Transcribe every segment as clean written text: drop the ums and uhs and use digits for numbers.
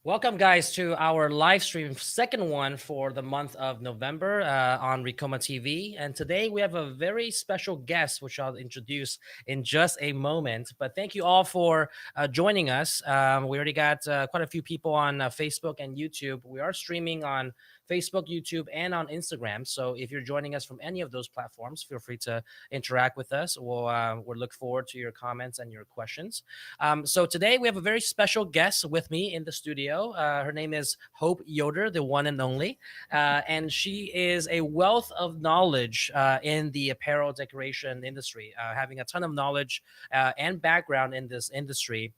Welcome, guys, to our live stream, second one for the month of November on Ricoma TV. And today we have a very special guest, which I'll introduce in just a moment. But thank you all for joining us. We already got quite a few people on Facebook and YouTube. We are streaming on Facebook, YouTube, and on Instagram. So if you're joining us from any of those platforms, feel free to interact with us. We'll look forward to your comments and your questions. So today we have a very special guest with me in the studio. Her name is Hope Yoder, the one and only, and she is a wealth of knowledge in the apparel decoration industry, having a ton of knowledge and background in this industry.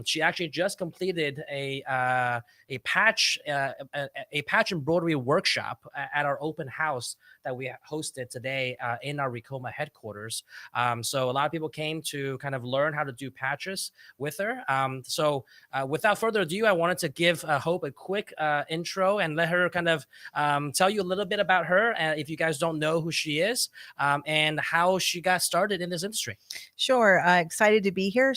She actually just completed a patch a patch embroidery workshop at our open house that we hosted today in our Ricoma headquarters. So a lot of people came to kind of learn how to do patches with her. Without further ado, I wanted to give Hope a quick intro and let her kind of tell you a little bit about her, if you guys don't know who she is, and how she got started in this industry. Sure. Excited to be here.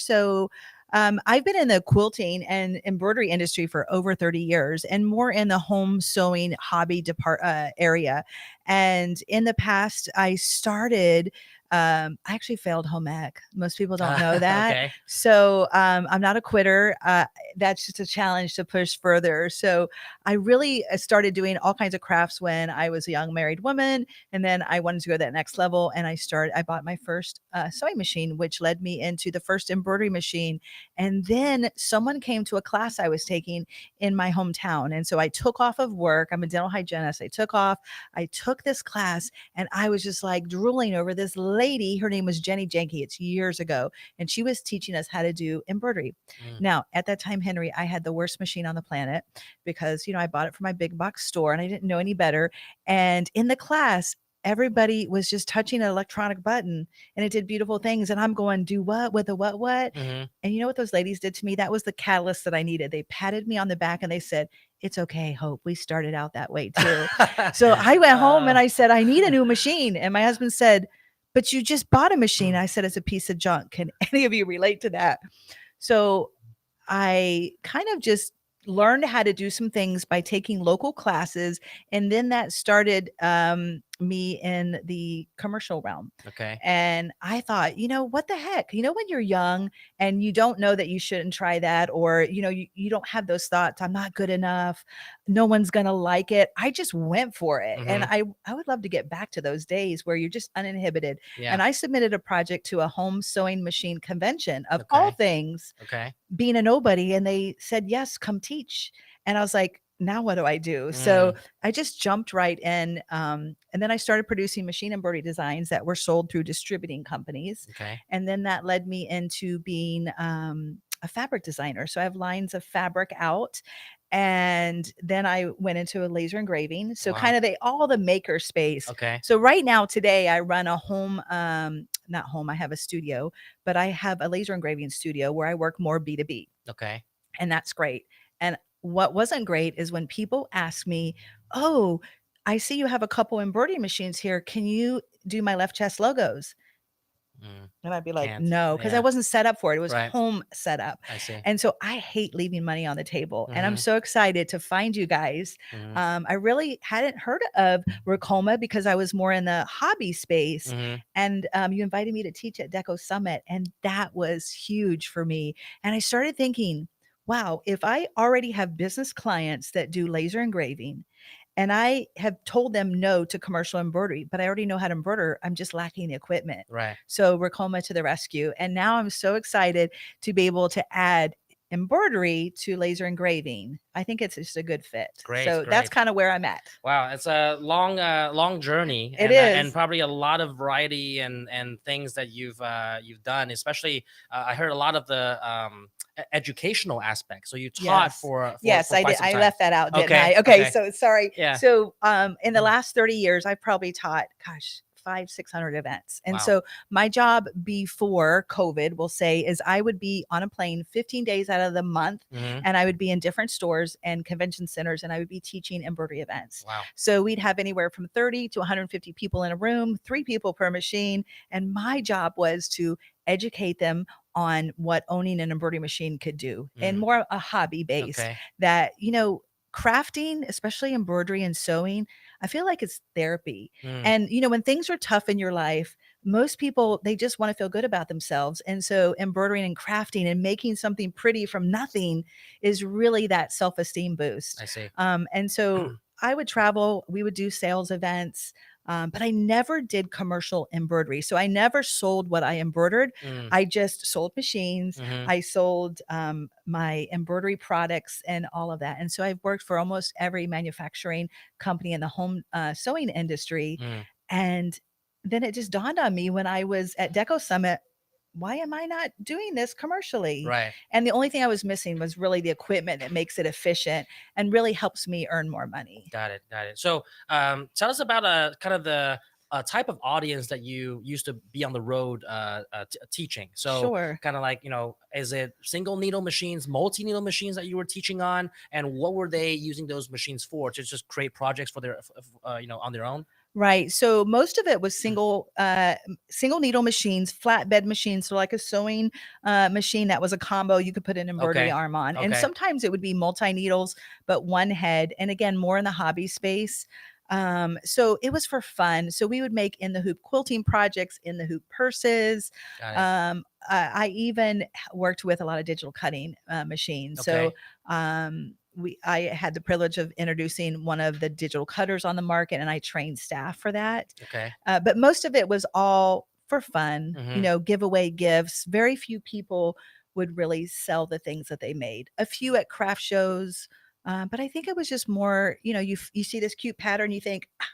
I've been in the quilting and embroidery industry for over 30 years and more in the home sewing hobby area. And in the past, I actually failed home ec. Most people don't know that. Okay. I'm not a quitter. That's just a challenge to push further. So I really started doing all kinds of crafts when I was a young married woman. And then I wanted to go to that next level. And I bought my first sewing machine, which led me into the first embroidery machine. And then someone came to a class I was taking in my hometown. And so I took off of work. I'm a dental hygienist. I took this class and I was just like drooling over this lady. Her name was Jenny Jenke. It's years ago. And she was teaching us how to do embroidery. Mm. Now, at that time, Henry, I had the worst machine on the planet because, I bought it from my big box store and I didn't know any better. And in the class, everybody was just touching an electronic button and it did beautiful things. And I'm going, do what with a what? Mm-hmm. And you know what those ladies did to me? That was the catalyst that I needed. They patted me on the back and they said, it's okay, Hope. We started out that way too. So I went home and I said, I need a new machine. And my husband said, but you just bought a machine. I said, it's a piece of junk. Can any of you relate to that? So I kind of just learned how to do some things by taking local classes. And then that started me in the commercial realm. Okay. And I thought, what the heck? When you're young and you don't know that you shouldn't try that, or, you don't have those thoughts, I'm not good enough. No one's going to like it. I just went for it. And Mm-hmm. I would love to get back to those days where you're just uninhibited. Yeah. And I submitted a project to a home sewing machine convention of all Okay. things, Okay. being a nobody, and they said, yes, come teach. And I was like, now what do I do? So Mm. I just jumped right in. And then I started producing machine embroidery designs that were sold through distributing companies. Okay. And then that led me into being a fabric designer. So I have lines of fabric out. And then I went into a laser engraving. So Wow. kind of all the maker space. Okay. So right now, today, I run a home, not home, I have a studio, but I have a laser engraving studio where I work more B2B. Okay. And that's great. And what wasn't great is when people ask me, oh, I see you have a couple embroidery machines here. Can you do my left chest logos? Mm. And I'd be like, Can't. no, because I Yeah. wasn't set up for it. It was Right. home setup. I see. And so I hate leaving money on the table. And I'm Mm-hmm. so excited to find you guys. Mm-hmm. I really hadn't heard of Ricoma because I was more in the hobby space. Mm-hmm. And you invited me to teach at Deco Summit. And that was huge for me. And I started thinking, wow, if I already have business clients that do laser engraving, and I have told them no to commercial embroidery, but I already know how to embroider. I'm just lacking the equipment. Right. So Ricoma to the rescue. And now I'm so excited to be able to add embroidery to laser engraving. I think it's just a good fit. Great. So that's Great. kind of where I'm at. Wow, it's a long journey, It and is. probably a lot of variety and things that you've done. Especially, I heard a lot of the educational aspects. So you taught Yes. for Yes, for I quite did. some I time. left that out, didn't Okay. I? Okay, Okay. so sorry. Yeah. So in the Mm. last 30 years, I've probably taught, gosh, 500-600 events. And Wow. so my job before COVID, we'll say, is I would be on a plane 15 days out of the month, Mm-hmm. and I would be in different stores and convention centers, and I would be teaching embroidery events. Wow. So we'd have anywhere from 30 to 150 people in a room, 3 people per machine. And my job was to educate them on what owning an embroidery machine could do, and Mm, more a hobby based, okay. that, crafting, especially embroidery and sewing, I feel like it's therapy. Mm, And, when things are tough in your life, most people, they just want to feel good about themselves. And so embroidering and crafting and making something pretty from nothing is really that self-esteem boost. I see. And so I would travel, we would do sales events, but I never did commercial embroidery. So I never sold what I embroidered. Mm, I just sold machines. mhm, I sold my embroidery products and all of that. And so I've worked for almost every manufacturing company in the home sewing industry. mm, And then it just dawned on me when I was at Deco Summit, why am I not doing this commercially? right. And the only thing I was missing was really the equipment that makes it efficient and really helps me earn more money. Got it. Got it. So, tell us about kind of the type of audience that you used to be on the road teaching. So, Sure. kind of like, is it single needle machines, multi needle machines that you were teaching on, and what were they using those machines for? To just create projects for their, on their own. Right. So most of it was single needle machines, flatbed machines. So like a sewing machine that was a combo you could put an embroidery Okay. arm on. And Okay. sometimes it would be multi needles, but one head. And again, more in the hobby space. So it was for fun. So we would make in the hoop quilting projects, in the hoop purses. Got it. I even worked with a lot of digital cutting machines. So Okay. I had the privilege of introducing one of the digital cutters on the market, and I trained staff for that. Okay. But most of it was all for fun, Mm-hmm. give away gifts. Very few people would really sell the things that they made. A few at craft shows, but I think it was just more, you see this cute pattern, you think, "Ah,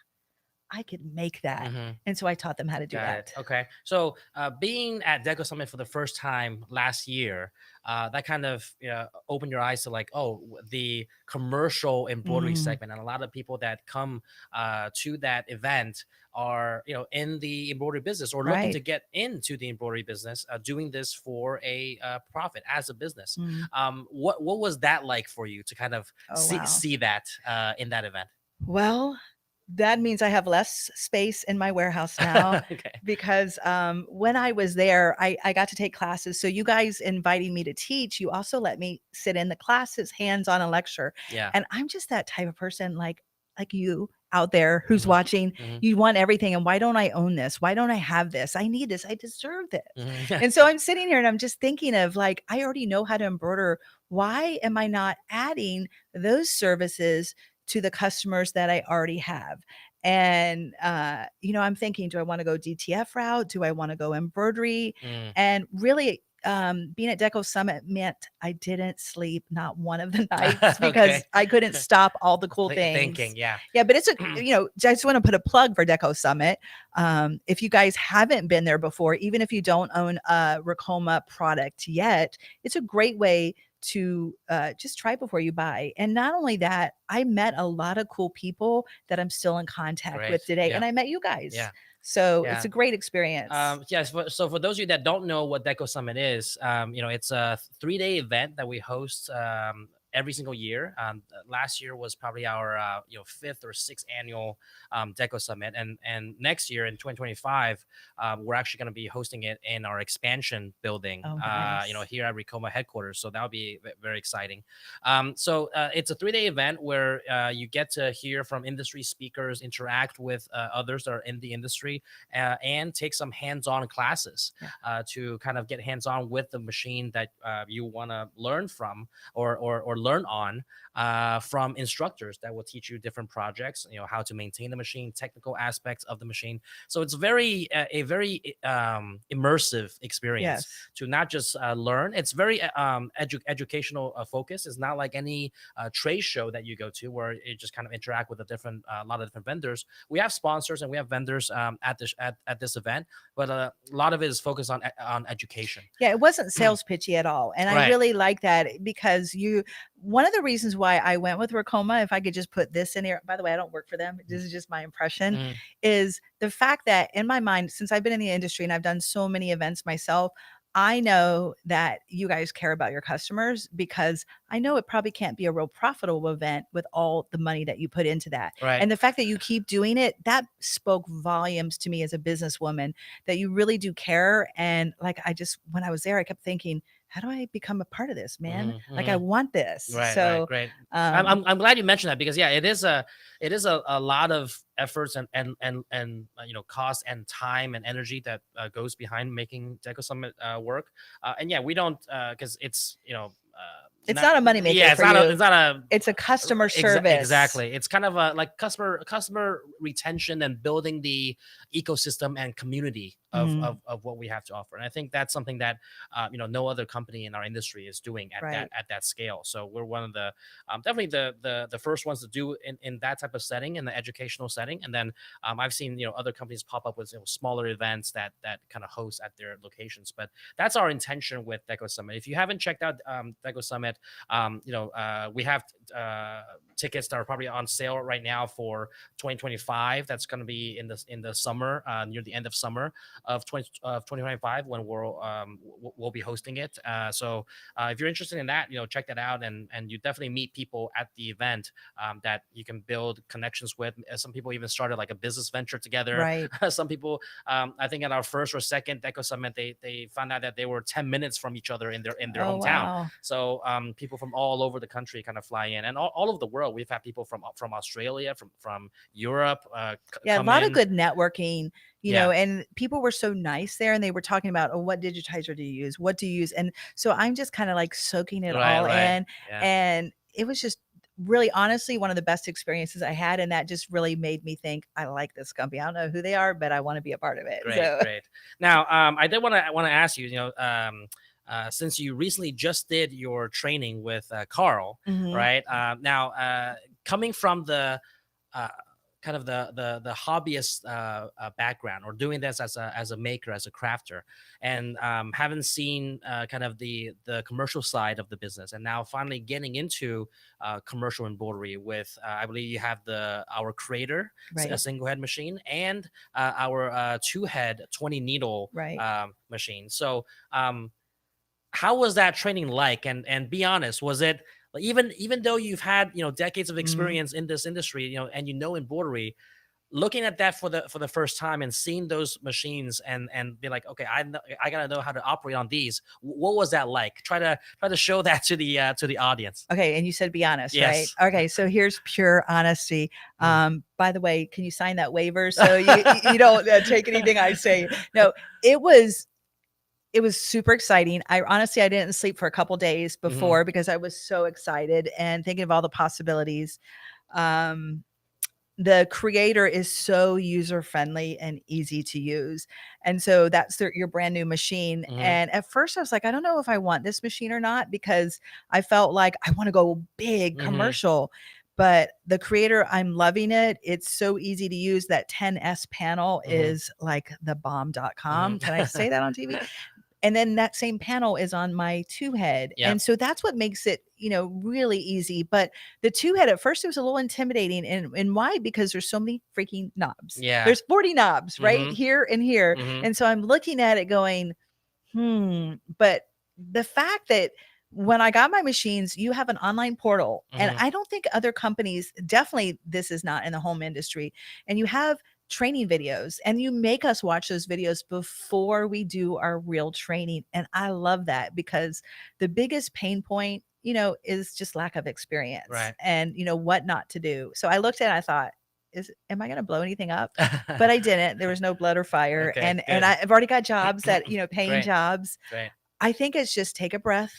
I could make that," Mm-hmm. and so I taught them how to do Got it. that. Okay. So, being at Deco Summit for the first time last year, that kind of opened your eyes to like, oh, the commercial embroidery Mm, segment, and a lot of people that come to that event are, in the embroidery business or looking to right. get into the embroidery business, doing this for a profit as a business. Mm. What was that like for you to kind of Oh, see wow. see that in that event? Well, that means I have less space in my warehouse now Okay. because, when I was there, I got to take classes. So you guys inviting me to teach, you also let me sit in the classes, hands-on and lecture. Yeah. And I'm just that type of person like you out there who's Hmm. watching. Hmm. You want everything, and why don't I own this? Why don't I have this? I need this. I deserve this. Hmm. And so I'm sitting here and I'm just thinking of like, I already know how to embroider. Why am I not adding those services to the customers that I already have? And, I'm thinking, do I want to go DTF route? Do I want to go embroidery? Mm. And really, being at Deco Summit meant I didn't sleep not one of the nights Okay. because I couldn't stop all the cool Thinking, things. yeah. Yeah, but I just want to put a plug for Deco Summit. If you guys haven't been there before, even if you don't own a Racoma product yet, it's a great way to just try before you buy. And not only that, I met a lot of cool people that I'm still in contact Great. with today, Yeah. and I met you guys. Yeah. So it's Yeah. a great experience. Yes. So for those of you that don't know what Deco Summit is, it's a 3-day event that we host every single year. Last year was probably our fifth or sixth annual Deco Summit, and next year in 2025, we're actually going to be hosting it in our expansion building. Oh, nice. Here at Ricoma headquarters. So that'll be very exciting. It's a 3-day event where you get to hear from industry speakers, interact with others that are in the industry, and take some hands-on classes Yeah. to kind of get hands-on with the machine that you want to learn from or learn on from instructors that will teach you different projects, how to maintain the machine, technical aspects of the machine. So it's a very immersive experience Yes. to not just learn. It's very educational focus. It's not like any trade show that you go to where you just kind of interact with a lot of different vendors. We have sponsors and we have vendors at this event, but a lot of it is focused on education. Yeah, it wasn't sales pitchy at all. And I Right. really like that because one of the reasons why I went with Racoma, if I could just put this in here, by the way, I don't work for them. This is just my impression, Mm, is the fact that in my mind, since I've been in the industry and I've done so many events myself, I know that you guys care about your customers because I know it probably can't be a real profitable event with all the money that you put into that. Right. And the fact that you keep doing it, that spoke volumes to me as a businesswoman that you really do care. And like, when I was there, I kept thinking, how do I become a part of this, man? Like, I want this. Right, right, So, great. um, I'm glad you mentioned that because yeah, it is a lot of efforts you know, cost and time and energy that goes behind making Deco Summit work. And yeah, we don't because it's you know it's not not a yeah moneymaker for you. it's not a It's a customer service. exactly. It's kind of a like customer retention and building the ecosystem and community Mhm. of what we have to offer. And I think that's something that you know, no other company in our industry is doing Right. at that scale. So we're one of the definitely the first ones to do in that type of setting, in the educational setting. And then I've seen, you know, other companies pop up with, you know, smaller events that kind of host at their locations. But that's our intention with Deco Summit. If you haven't checked out Deco Summit, you know, we have tickets that are probably on sale right now for 2025. That's going to be in the summer, near the end of summer of 2025, when we'll be hosting it. So if you're interested in that, you know, check that out, and you definitely meet people at the event that you can build connections with. Some people even started like a business venture together. Right. Some people, I think at our first or second Deco Summit, they found out that they were 10 minutes from each other in their Oh, hometown. wow. So people from all over the country kind of fly in, and all over the world. We've had people from Australia, from Europe, Yeah, a come lot of in. good networking, Yeah, and people were so nice there and they were talking about, "Oh, what digitizer do you use? What do you use?" And so I'm just kinda like soaking it right, all right, in, yeah, and it was just really honestly one of the best experiences I had, and that just really made me think, "I like this company. I don't know who they are, but I wanna be a part of it." great, So great. Now, I did want to ask you, you know, since you recently just did your training with Carl, Mhm. right? Now, coming from the uh, kind of the hobbyist background, or doing this as a maker, as a crafter, and haven't seen kind of the commercial side of the business, and now finally getting into commercial embroidery with I believe you have the our creator, a Right, single head machine, and our two head 20 needle right. machine. So how was that training like? And be honest, was it like, even though you've had, you know, decades of Mhm. experience in this industry, you know, and you know embroidery, looking at that for the first time and seeing those machines and be like, okay, I gotta know how to operate on these. What was that like? Try to show that to the audience. Okay, and you said be honest, right? Yes. Okay, so here's pure honesty. Mm. By the way, can you sign that waiver so you don't take anything I say? No, it was it was super exciting. I didn't sleep for a couple days Hmm. before because I was so excited and thinking of all the possibilities. Um, the creator is so user friendly and easy to use. And so that's your brand new machine. Hmm. And at first I was like, I don't know if I want this machine or not because I felt like I want to go big Hmm. commercial. But the creator, I'm loving it. It's so easy to use. That 10S panel Hmm. is like the Hmm. bomb.com. Can I say that on TV? And then that same panel is on my two head. Yep. And so that's what makes it, really easy. But the two head at first it was a little intimidating. And why? Because there's so many freaking knobs. Yeah. There's 40 knobs right Hmm. here and here. Hmm. And so I'm looking at it going, but the fact that when I got my machines, you have an online portal, and Hmm. I don't think other companies, definitely this is not in the home industry, and you have training videos and you make us watch those videos before we do our real training. And I love that because the biggest pain point, is just lack of experience Right. and what not to do. So I looked at it, I thought, am I going to blow anything up? But I didn't. There was no blood or fire, Okay. and Good. I've already got jobs that, paying Great. jobs. Great. I think it's just take a breath,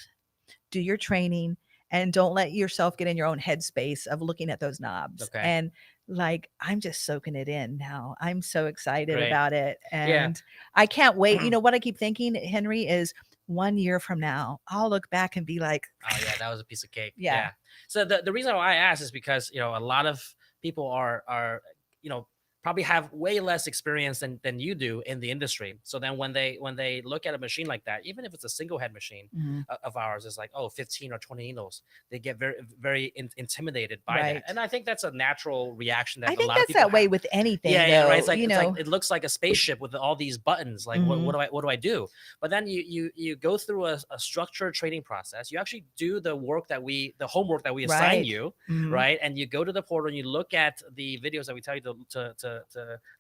do your training, and don't let yourself get in your own headspace of looking at those knobs. Okay. And like, I'm just soaking it in now. I'm so excited Great. about it. Yeah. And I can't wait. You know what I keep thinking, Henry, is 1 year from now, I'll look back and be like, Oh yeah, that was a piece of cake. yeah, Yeah. So the reason why I asked is because, you know, a lot of people are you know, probably have way less experience than you do in the industry. So then when they look at a machine like that, even if it's a single head machine Mhm. of ours, it's like, oh, 15 or 20 needles, they get very intimidated by that. Right. And I think that's a natural reaction I that a think lot of that's people that way have. with anything, Yeah, right. though, you It's like know? it looks like a spaceship with all these buttons. Like, Mhm. what do I do? But then you go through a structured training process. You actually do the homework that we assign Right. you, Mhm. right? And you go to the portal and you look at the videos that we tell you to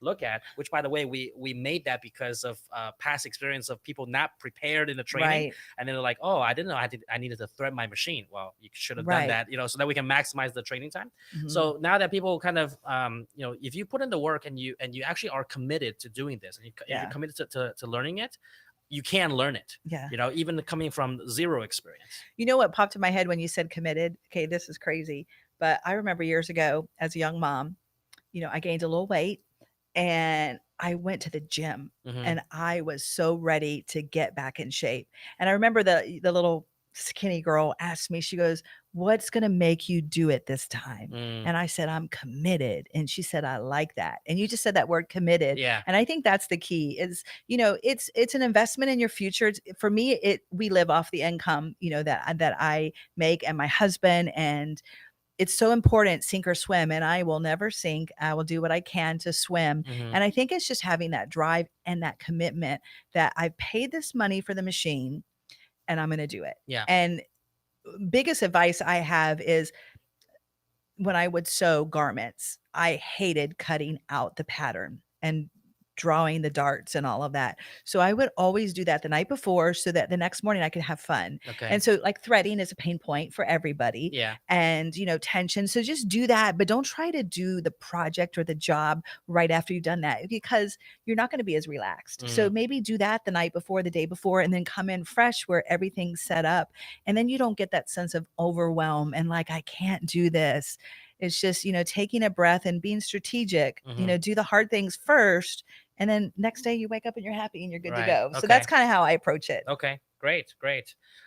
look at. Which, by the way, we made that because of past experience of people not prepared in the training, Right. and then they're like, oh, I didn't know I needed to thread my machine. Well, you should have done Right. that, so that we can maximize the training time. Mhm. So now that people kind of, if you put in the work and you actually are committed to doing this, and if you're Yeah. committed to learning it, you can learn it. Yeah. Even coming from zero experience. You know what popped in my head when you said committed? Okay, this is crazy, but I remember years ago as a young mom, I gained a little weight and I went to the gym Hmm. and I was so ready to get back in shape. And I remember the little skinny girl asked me, she goes, "What's going to make you do it this time?" Mm, And I said, "I'm committed." And she said, "I like that." And you just said that word committed. yeah. And I think that's the key is, it's an investment in your future. For me, we live off the income, that I make and my husband, and it's so important, sink or swim, and I will never sink. I will do what I can to swim. Hmm. And I think it's just having that drive and that commitment that I paid this money for the machine and I'm going to do it. Yeah. And biggest advice I have is when I would sew garments, I hated cutting out the pattern and drawing the darts and all of that. So I would always do that the night before so that the next morning I could have fun. Okay. And so like threading is a pain point for everybody Yeah. and tension. So just do that, but don't try to do the project or the job right after you've done that because you're not going to be as relaxed. So Mm, maybe do that the night before, the day before, and then come in fresh where everything's set up. And then you don't get that sense of overwhelm and like, I can't do this. It's just, taking a breath and being strategic, hmm. do the hard things first. And then next day you wake up and you're happy and you're good to Right. go. So that's Okay. kind of how I approach it. Okay, great.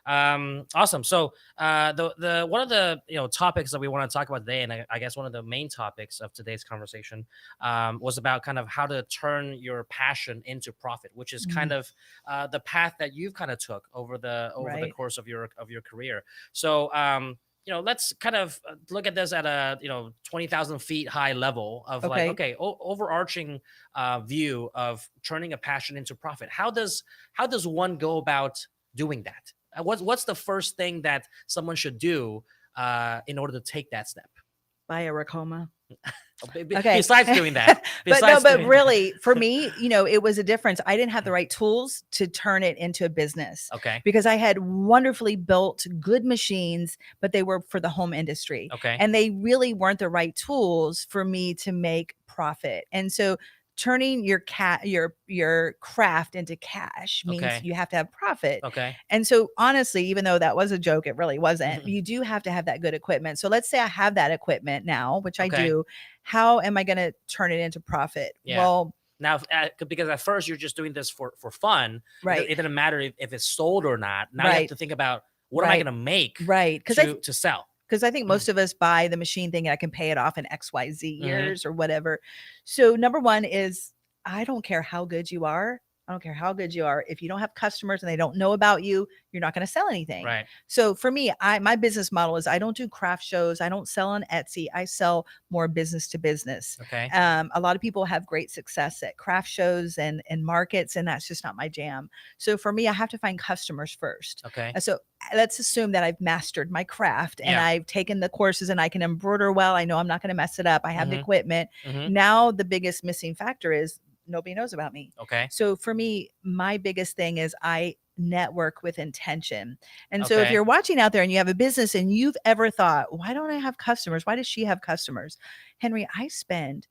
Awesome. So, the one of the topics that we want to talk about today, and I guess one of the main topics of today's conversation, was about kind of how to turn your passion into profit, which is kind Mm, of the path that you've kind of took over the right. course of your career. So, let's kind of look at this at a 20,000 feet high level of like, Okay. okay, overarching view of turning a passion into profit. How does one go about doing that? What's the first thing that someone should do in order to take that step? Buy a Racoma. Oh, Okay. besides doing that, But no, besides but doing that. really for me, it was a difference. I didn't have the right tools to turn it into a business Okay. because I had wonderfully built good machines, but they were for the home industry Okay. and they really weren't the right tools for me to make profit. And so turning your craft into cash means Okay. you have to have profit. Okay. And so honestly, even though that was a joke, it really wasn't. You do have to have that good equipment. So let's say I have that equipment now, which I Okay. do. How am I going to turn it into profit? Yeah. Well, Now, because at first you're just doing this for fun, right, it didn't matter if it's sold or not. Now you have right, to think about what am I right, going to make right. to sell. Because I think most of us buy the machine thinking I can pay it off in XYZ Hmm. years or whatever. So number one is I don't care how good you are. I don't care how good you are. If you don't have customers and they don't know about you, you're not going to sell anything. Right. So for me, my business model is I don't do craft shows. I don't sell on Etsy. I sell more business to business. Okay. A lot of people have great success at craft shows and markets, and that's just not my jam. So for me, I have to find customers first. Okay. So let's assume that I've mastered my craft and Yeah. I've taken the courses and I can embroider well. I know I'm not going to mess it up. I have the Hmm. equipment. Hmm. Now the biggest missing factor is nobody knows about me. Okay. So for me, my biggest thing is I network with intention. And so if Okay. you're watching out there and you have a business and you've ever thought, why don't I have customers? Why does she have customers? Henry, I spend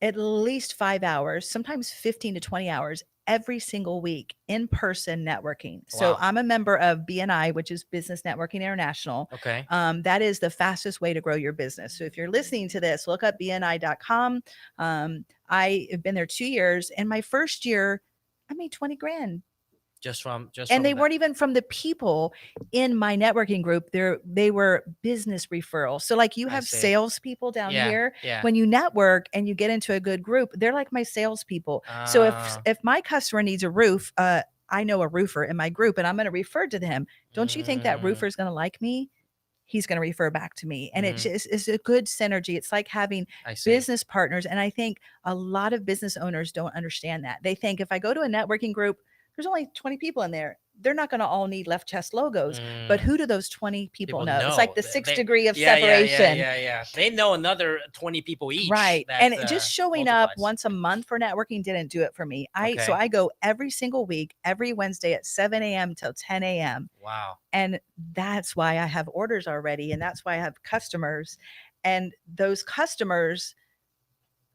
at least 5 hours, sometimes 15 to 20 hours every single week in person networking. So Wow. I'm a member of BNI, which is Business Networking International. Okay. That is the fastest way to grow your business. So if you're listening to this, look up bni.com. I have been there 2 years, and my first year, I made 20 grand just And from they that. weren't even from the people in my networking group. They were business referrals. So like you I have see. salespeople down Yeah, here. yeah. When you network and you get into a good group, they're like my salespeople. So Uh, if my customer needs a roof, I know a roofer in my group and I'm going to refer to them. Don't you think that mm, roofer is going to like me? He's going to refer back to me. And it mhm, just is a good synergy. It's like having I see. business partners. And I think a lot of business owners don't understand that. They think if I go to a networking group, there's only 20 people in there. They're not going to all need left chest logos. But Mm, who do those 20 people people know? It's like know. the sixth degree of Yeah, yeah, yeah, separation. yeah, yeah. They know another 20 people each. Right. That And just showing up multiplies. once a month for networking didn't do it for me. So Okay. I go every single week, every Wednesday at 7 a.m. till 10 a.m. Wow. And that's why I have orders already. And that's why I have customers. And those customers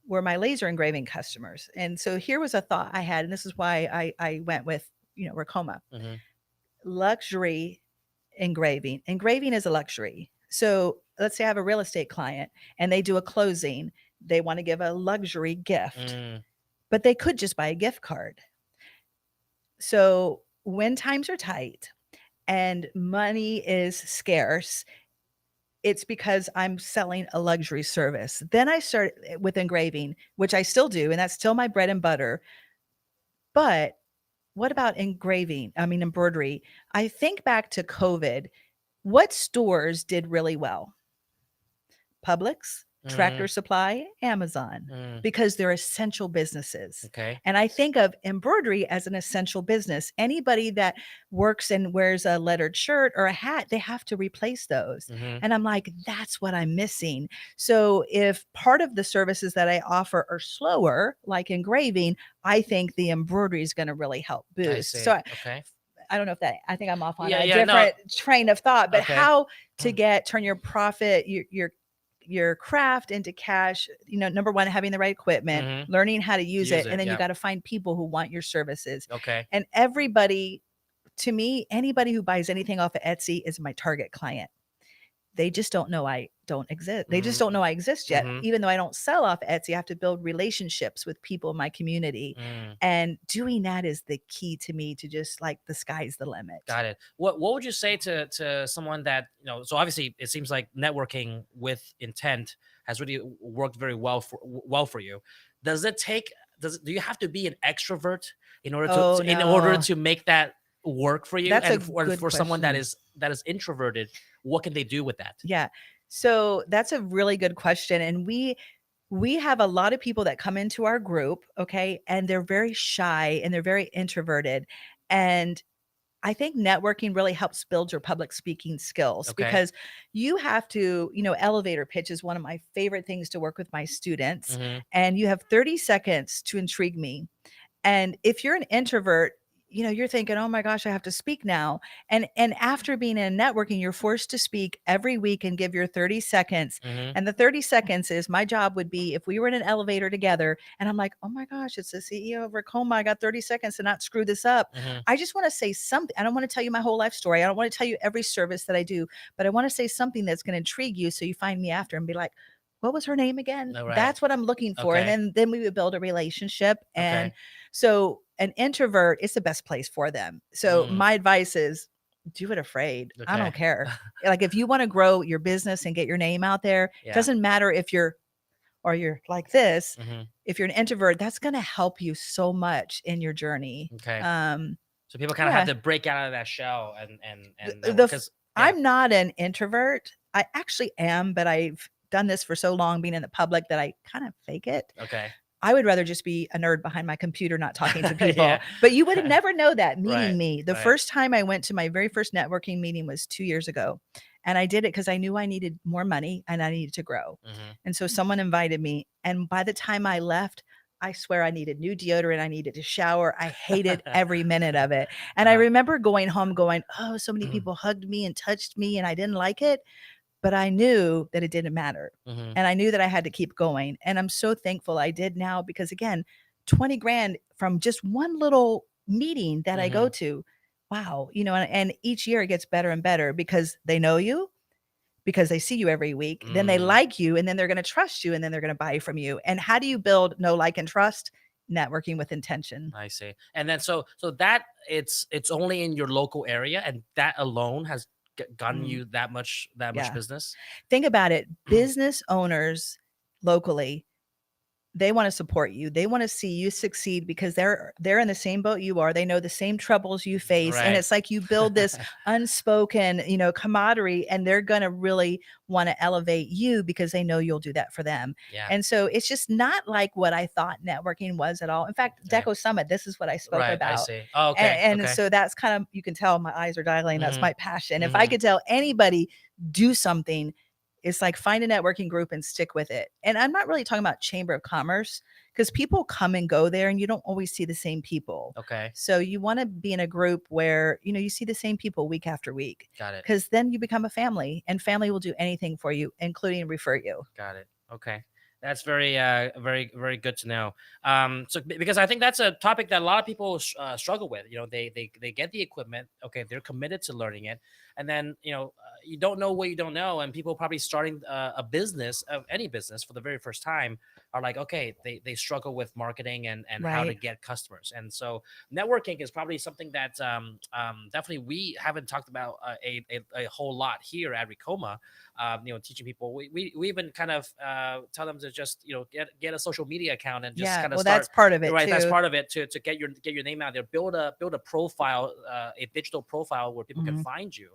were my laser engraving customers. And so here was a thought I had, and this is why I went with, Racoma. Hmm. Luxury engraving. Engraving is a luxury. So let's say I have a real estate client and they do a closing. They want to give a luxury gift, Mm, but they could just buy a gift card. So when times are tight and money is scarce, it's because I'm selling a luxury service. Then I start with engraving, which I still do, and that's still my bread and butter. But what about embroidery? I think back to COVID. What stores did really well? Publix, mm, Tractor Supply, Amazon, mm. because they're essential businesses. Okay. And I think of embroidery as an essential business. Anybody that works and wears a lettered shirt or a hat, they have to replace those. Hmm. And I'm like, that's what I'm missing. So if part of the services that I offer are slower, like engraving, I think the embroidery is going to really help I boost. see. Okay. I don't know if that, I think I'm off on Yeah, a yeah. No. different train of thought, but Okay. how to turn your profit, your craft into cash. Number one, having the right equipment, Hmm. learning how to use Use it, and it. then you Yeah. got to find people who want your services. Okay. And everybody, to me, anybody who buys anything off of Etsy is my target client. They just don't know I don't exist. They just don't know I exist yet. Mm-hmm. Even though I don't sell off Etsy, I have to build relationships with people in my community. Mm. And doing that is the key to me, to just like the sky's the limit. Got it. What would you say to someone that, so obviously it seems like networking with intent has really worked very well for you. Does it take do you have to be an extrovert in order Oh, in order no. to make that work for you? That's a And good for someone that question. is introverted, what can they do with that? Yeah. So that's a really good question. And we have a lot of people that come into our group, okay, and they're very shy and they're very introverted. And I think networking really helps build your public speaking skills, Okay. because you have to, elevator pitch is one of my favorite things to work with my students. Hmm. And you have 30 seconds to intrigue me. And if you're an introvert, you're thinking, "Oh my gosh, I have to speak now." And after being in networking, you're forced to speak every week and give your 30 seconds. Hmm. And the 30 seconds is, my job would be, if we were in an elevator together and I'm like, "Oh my gosh, it's the CEO of Racoma. I got 30 seconds to not screw this up." Hmm. I just want to say something. I don't want to tell you my whole life story. I don't want to tell you every service that I do, but I want to say something that's going to intrigue you, so you find me after and be like, "What was her name again?" All right. That's what I'm looking for. And Okay. then we would build a relationship. And Okay. so an introvert is the best place for them. So Mm, my advice is, do it afraid. I okay. don't care. Like, if you want to grow your business and get your name out there, it Yeah. doesn't matter if you're like this. Hmm. If you're an introvert, that's going to help you so much in your journey. Okay. Um, So people kind of have yeah. to break out of that shell and The network f because yeah. I'm not an introvert. I actually am, but I've done this for so long being in the public that I kind of fake it. Okay. I would rather just be a nerd behind my computer, not talking to people. Yeah. But you would never know that Right. meeting me. The Right. first time I went to my very first networking meeting was 2 years ago. And I did it because I knew I needed more money and I needed to grow. Hmm. And so someone invited me. And by the time I left, I swear I needed new deodorant. I needed to shower. I hated every minute of it. And I Uh-huh. remember going home going, "Oh, so many people hugged me and touched me and I didn't like it." But I knew that it didn't matter. Hmm. And I knew that I had to keep going. And I'm so thankful I did now, because again, 20 grand from just one little meeting that I go Hmm. to. Wow. And each year it gets better and better, because they know you, because they see you every week. Then they Mm, like you, and then they're going to trust you, and then they're going to buy from you. And how do you build know, like, and trust? networking with intention. I see. And then so that it's only in your local area, and that alone has gotten Mm, you that much yeah. business. Think about it. Business owners locally, they want to support you. They want to see you succeed because they're in the same boat you are. They know the same troubles you face, and Right. it's like you build this unspoken, camaraderie, and they're going to really want to elevate you because they know you'll do that for them. Yeah. And so it's just not like what I thought networking was at all. In fact, Right. Deco Summit, this is what I spoke Right. I about. see. Oh, And, okay. and Okay. so that's kind of, you can tell my eyes are dilating. That's Hmm. my passion. If I Hmm. could tell anybody do something, it's like find a networking group and stick with it. And I'm not really talking about chamber of commerce because people come and go there and you don't always see the same people. Okay. So you want to be in a group where, you see the same people week after week, Got it. because then you become a family, and family will do anything for you, including refer you. Got it. Okay. That's very, very, very good to know. So because I think that's a topic that a lot of people struggle with. They get the equipment. Okay, they're committed to learning it, and then you don't know what you don't know, and people probably starting a business of any business for the very first time are like, okay, they struggle with marketing and how to Right. get customers, and so networking is probably something that definitely we haven't talked about a whole lot here at Ricoma. Teaching people. We even kind of tell them to just get a social media account and just Yeah. kind of Well, that's start. part of it Right, that's too. part of it to get your name out there. Build a profile, a digital profile where people can Mhm. find you.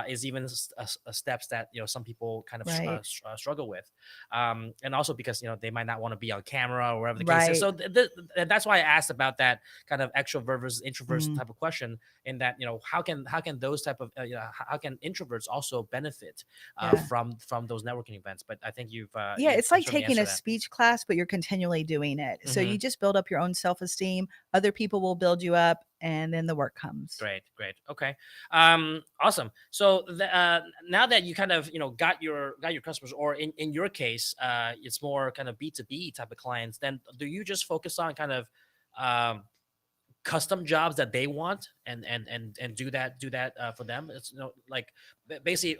Is even steps that some people kind of Right. struggle with, and also because they might not want to be on camera or whatever the case is. Right. So and that's why I asked about that kind of extrovert versus introvert Mm, type of question. In that how can those type of how can introverts also benefit yeah. from those networking events. But I think Yeah, you've it's like certainly taking answered a that. speech class, but you're continually doing it. So you Hmm. just build up your own self-esteem. Other people will build you up, and then the work comes. Great, great. Okay, awesome. So now that you kind of got your customers, or in your case, it's more kind of B2B type of clients. Then do you just focus on kind of um, custom jobs that they want and do that for them? It's like basically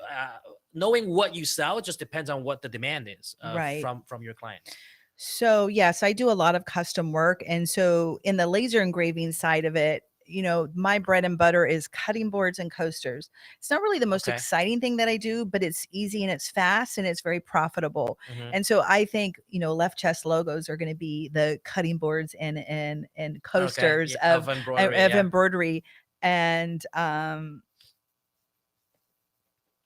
knowing what you sell. It just depends on what the demand is Right. from your clients. So, yes, I do a lot of custom work. And so, in the laser engraving side of it, my bread and butter is cutting boards and coasters. It's not really the most Okay. exciting thing that I do, but it's easy and it's fast and it's very profitable. Hmm. And so, I think, left chest logos are going to be the cutting boards and Okay. coasters Yeah, of, of embroidery. of Yeah. embroidery. And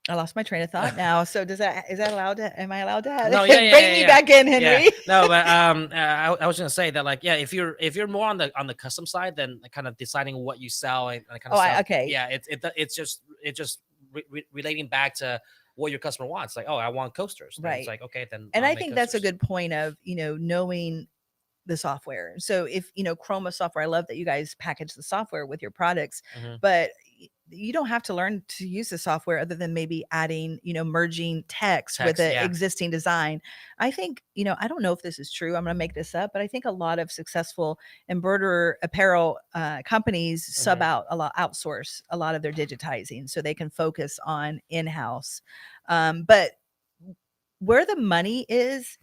I lost my train of thought now. So, is that allowed to, am I allowed No, yeah, to yeah, bring yeah, me yeah, back in, yeah. Henry? No, but I was gonna say that, like, yeah, if you're more on the custom side, then kind of deciding what you sell and kind Oh, of stuff. okay. Yeah, it's just relating back to what your customer wants. Like, oh, I want coasters. Then it's Right. like, okay, then And I'll I make think that's a coasters. good point of, knowing the software. So if, Chroma software, I love that you guys package the software with your products, Hmm. but you don't have to learn to use the software other than maybe adding, merging text with Text, the yeah. existing design. I think, I don't know if this is true. I'm going to make this up, but I think a lot of successful embroiderer apparel companies Hmm. outsource a lot of their digitizing so they can focus on in-house. But where the money is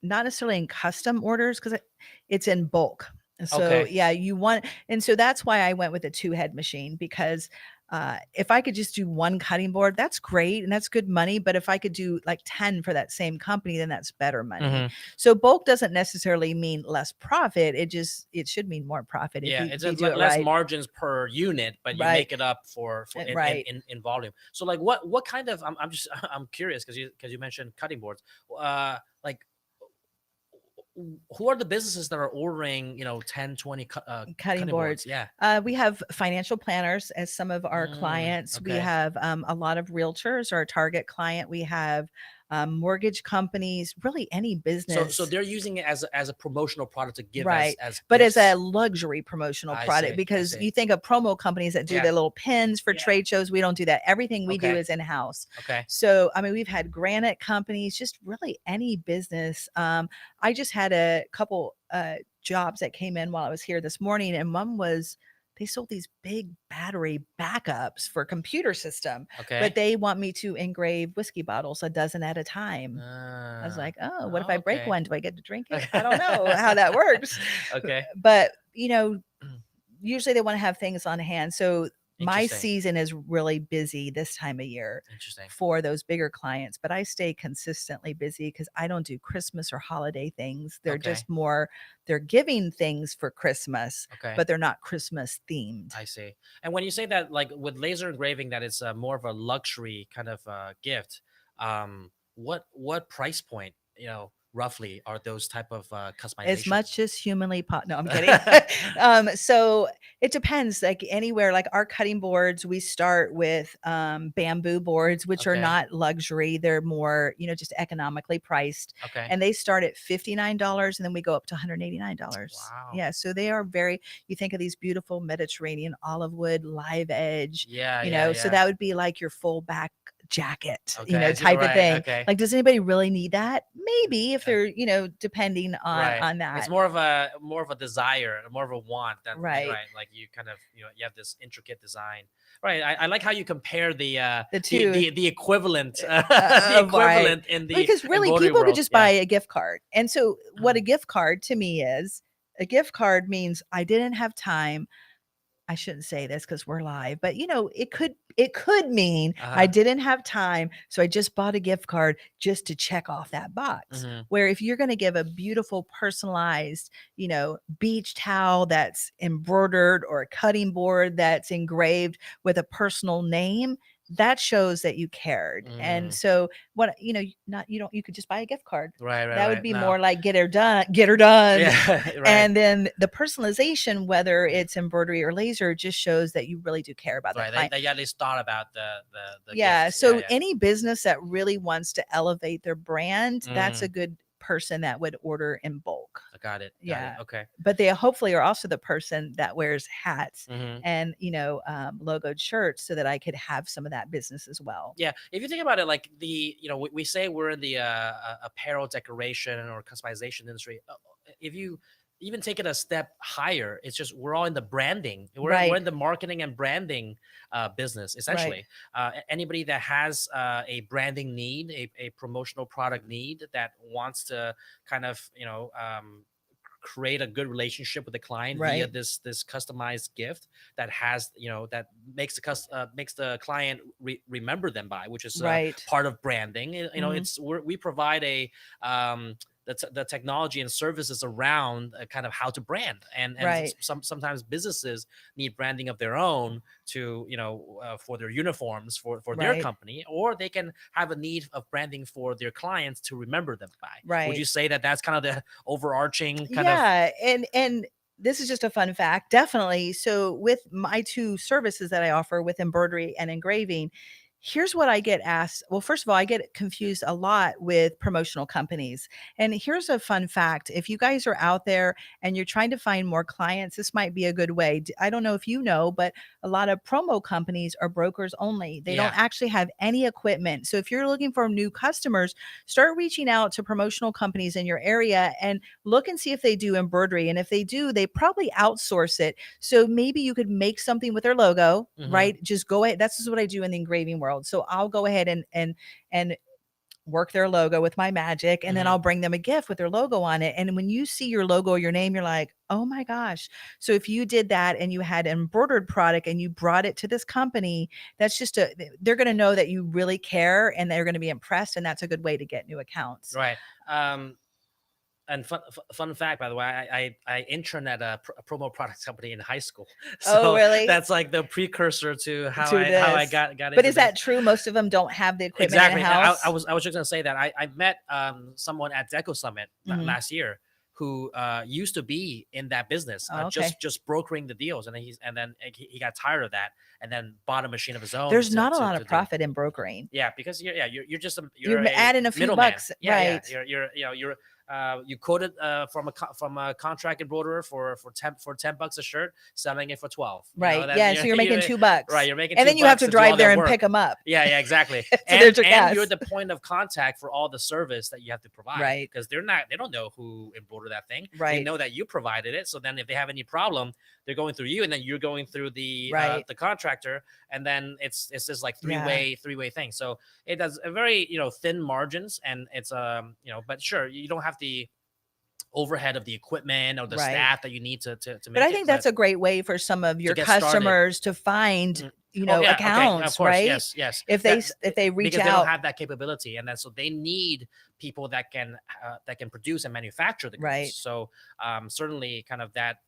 not necessarily in custom orders because it's in bulk. So Okay. yeah, and so that's why I went with a two-head machine because if I could just do one cutting board, that's great and that's good money. But if I could do like 10 for that same company, then that's better money. Hmm. So bulk doesn't necessarily mean less profit. It should mean more profit if Yeah, you it's if you do it less right. margins per unit, but you Right. make it up for Right. in volume. So like what kind of I'm just I'm curious because you mentioned cutting boards. Like who are the businesses that are ordering 10, 20 Cutting cutting boards? boards. Yeah. We have financial planners as some of our clients. We Okay. have a lot of realtors, our target client. We have mortgage companies, really any So business. they're using it as a promotional product to give as Right. as But as a gifts. luxury promotional I product, see. I because see. you think of promo companies that do Yeah. the little pins for trade shows, we don't do that. Everything we do Okay. is in house. Okay. So, I mean, we've had granite companies, just really any business. I just had a couple jobs that came in while I was here this morning, and one was they sold these big battery backups for computer system, but Okay. they want me to engrave whiskey bottles a dozen at a time. I was Ah. like, oh, what if I Oh, break okay. one? Do I get to drink it? I don't know how that works. Okay. But, usually they want to have things on hand. So my Interesting. season is really busy this time of year Interesting. for those bigger clients, but I stay consistently busy because I don't do Christmas or holiday things. They're Okay. just more, they're giving things for Christmas, Okay. but they're not Christmas themed. I see. And when you say that, like with laser engraving, that it's more of a luxury kind of gift, what price point, roughly are those type of As customization? much as humanly no, I'm kidding. So it depends. Like anywhere, like our cutting boards, we start with bamboo boards, which are Okay. not luxury. They're more, just economically priced, Okay. and they start at $59, and then we go up to $189. Wow. Yeah, so they are very. You think of these beautiful Mediterranean olive wood, live edge, Yeah. Yeah. so Yeah. that would be like your full back jacket, Okay. I see. type of Right. thing. Okay. Like, does anybody really need that? Maybe if they're, depending on Right. It's that. more of a desire, more of a want than Right. right. Like you kind of you have this intricate design. Right. I like how you compare The two the equivalent the of right. equivalent in the Because really embroidery people could world. just buy Yeah. a gift card. And so what a gift card to me is, a gift card means I didn't have time. I shouldn't say this because we're live, but it could mean I Uh-huh. didn't have time, so I just bought a gift card just to check off that box. Hmm. Where if you're going to give a beautiful personalized, beach towel that's embroidered, or a cutting board that's engraved with a personal name, that shows that you cared. And Mm. so what, not you don't you could just buy a gift card. Right. Right. That would Right. be No. more like get her done. Yeah. Right. And then the personalization, whether it's embroidery or laser, just shows that you really do care about that Right. They, client. they at least thought about the Yeah. gift. Yeah. So Yeah. any business that really wants to elevate their brand, that's a Mm. good person that would order in bulk. I got it. Got it. Yeah. Okay. But they hopefully are also the person that wears hats Hmm. and, logoed shirts, so that I could have some of that business as well. Yeah, if you think about it, like we say we're in the apparel decoration or customization industry. If you even take it a step higher, it's just we're all in the branding. We're Right. in the marketing and branding business Right. essentially. Anybody that has a branding need, a promotional product need that wants to kind of create a good relationship with the client via Right. this customized gift that has that makes the client remember them by, which is Right. part of branding. Mhm. We provide the technology and services around kind of how to brand, and Right. sometimes businesses need branding of their own to for their uniforms for their Right. company, or they can have a need of branding for their clients to remember them by. Would you Right. say that that's kind of the overarching kind of? Yeah, and this is just a fun fact, definitely. So with my two services that I offer with embroidery and engraving, here's what I get asked. Well, first of all, I get confused a lot with promotional companies. And here's a fun fact. If you guys are out there and you're trying to find more clients, this might be a good way. I don't know if you know, but a lot of promo companies are brokers only. They Yeah. don't actually have any equipment. So if you're looking for new customers, start reaching out to promotional companies in your area and look and see if they do embroidery. And if they do, they probably outsource it. So maybe you could make something with their logo, Hmm. right? Just go ahead. That's just what I do in the engraving world. So I'll go ahead and work their logo with my magic, and then Hmm. I'll bring them a gift with their logo on it. And when you see your logo or your name, you're like, oh my gosh. So if you did that and you had an embroidered product and you brought it to this company, that's just they're going to know that you really care, and they're going to be impressed. And that's a good way to get new accounts. Right. And fun fact, by the way, I interned at a promo products company in high school, Oh, so really? that's like the precursor to how To I this. got But into is this. that true? Most of them don't have the equipment in Exactly. I, I house. was I was just gonna say that I met someone at Deco Summit Mhm. last year who used to be in that business, Oh, okay. just brokering the deals, and then he got tired of that and then bought a machine of his own There's not a lot to of do. profit in brokering. Yeah, because you're just You're you're a adding a few middleman. bucks, Yeah, yeah. right? You quoted from a contract embroiderer for 10 bucks a shirt, selling it for 12. Right. That Yeah. So you're making right. $2, You're making and two then you have bucks to to do all drive there that and work. pick them up. Yeah, yeah, exactly. So there's and your and you're gas. the point of contact for all the service that you have to provide, Right. because they don't know who embroidered that thing. They Right. know that you provided it. So then if they have any problem, they're going through you, and then you're going through Right. the contractor, and then it's this like Yeah. three-way thing. So it does a very, thin margins, and it's but sure, you don't have the overhead of the equipment or the Right. staff that you need to But I make it, think but that's a great way for some of to your get started. customers to find, Mhm. Oh yeah, okay, of accounts, course, right? yes, yes. If they reach Because they don't out, have that capability, and then so they need people that can produce and manufacture the goods. right? So certainly, kind of that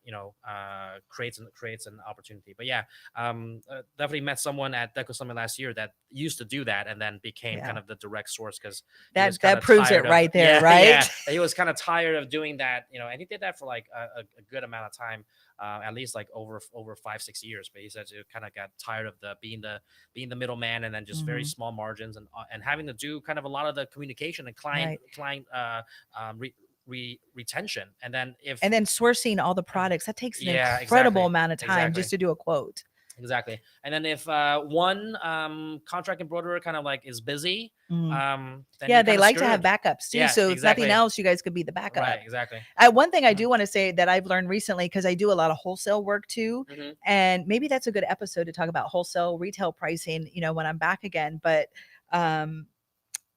creates an opportunity. But yeah, definitely met someone at Deco Summit last year that used to do that, and then became kind Yeah. of the direct source because he was That kind that of proves it tired of right there, yeah right? he was kind of tired of doing that, and he did that for like a good amount of time, at least like over 5-6 years. But he said he kind of got tired of the being the middleman, and then just very Mhm. small margins, and having to do kind of a lot of the communication and Right. client retention. And then if And then sourcing all the products, that takes an yeah, incredible exactly, amount of time exactly. just to do a quote. Exactly. And then if one contract embroiderer kind of like is busy, Mhm. then Yeah, you're they kind of like to have screwed. backups too. Yeah, So if nothing exactly. else, you guys could be the Right, backup. exactly. One thing I Mhm, do want to say that I've learned recently, because I do a lot of wholesale work too, mhm. and maybe that's a good episode to talk about wholesale retail pricing, when I'm back again. But um,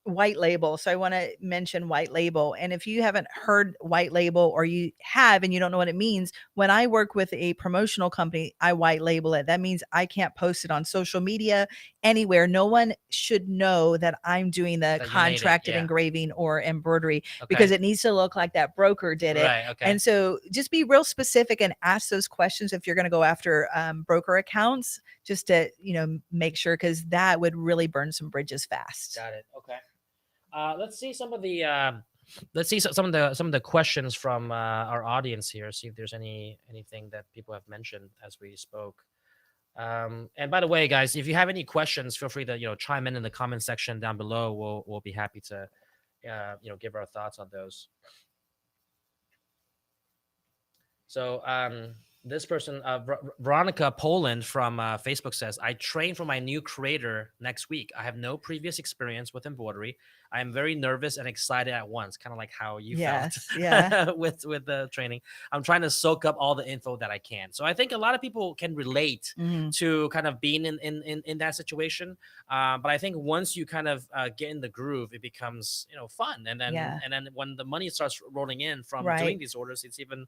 white label. So I want to mention white label. And if you haven't heard white label, or you have and you don't know what it means, when I work with a promotional company, I white label it. That means I can't post it on social media anywhere. No one should know that I'm doing the That you made it. contracted Yeah. engraving or embroidery, because Okay. it needs to look like that broker did it. Right. Okay. And so just be real specific and ask those questions if you're going to go after broker accounts, just to, make sure, because that would really burn some bridges fast. Got it. Okay. Let's see some of the some of the questions from our audience here. See if there's anything that people have mentioned as we spoke. And by the way, guys, if you have any questions, feel free to chime in the comment section down below. We'll be happy to give our thoughts on those. So this person, Veronica Poland from Facebook says, I train for my new creator next week. I have no previous experience with embroidery. I am very nervous and excited at once, kind of like how you felt Yes. Yeah. with the training. I'm trying to soak up all the info that I can. So I think a lot of people can relate Mhm. to kind of being in that situation. But I think once you kind of get in the groove, it becomes fun. And then Yeah. when the money starts rolling in from doing Right. these orders, it's even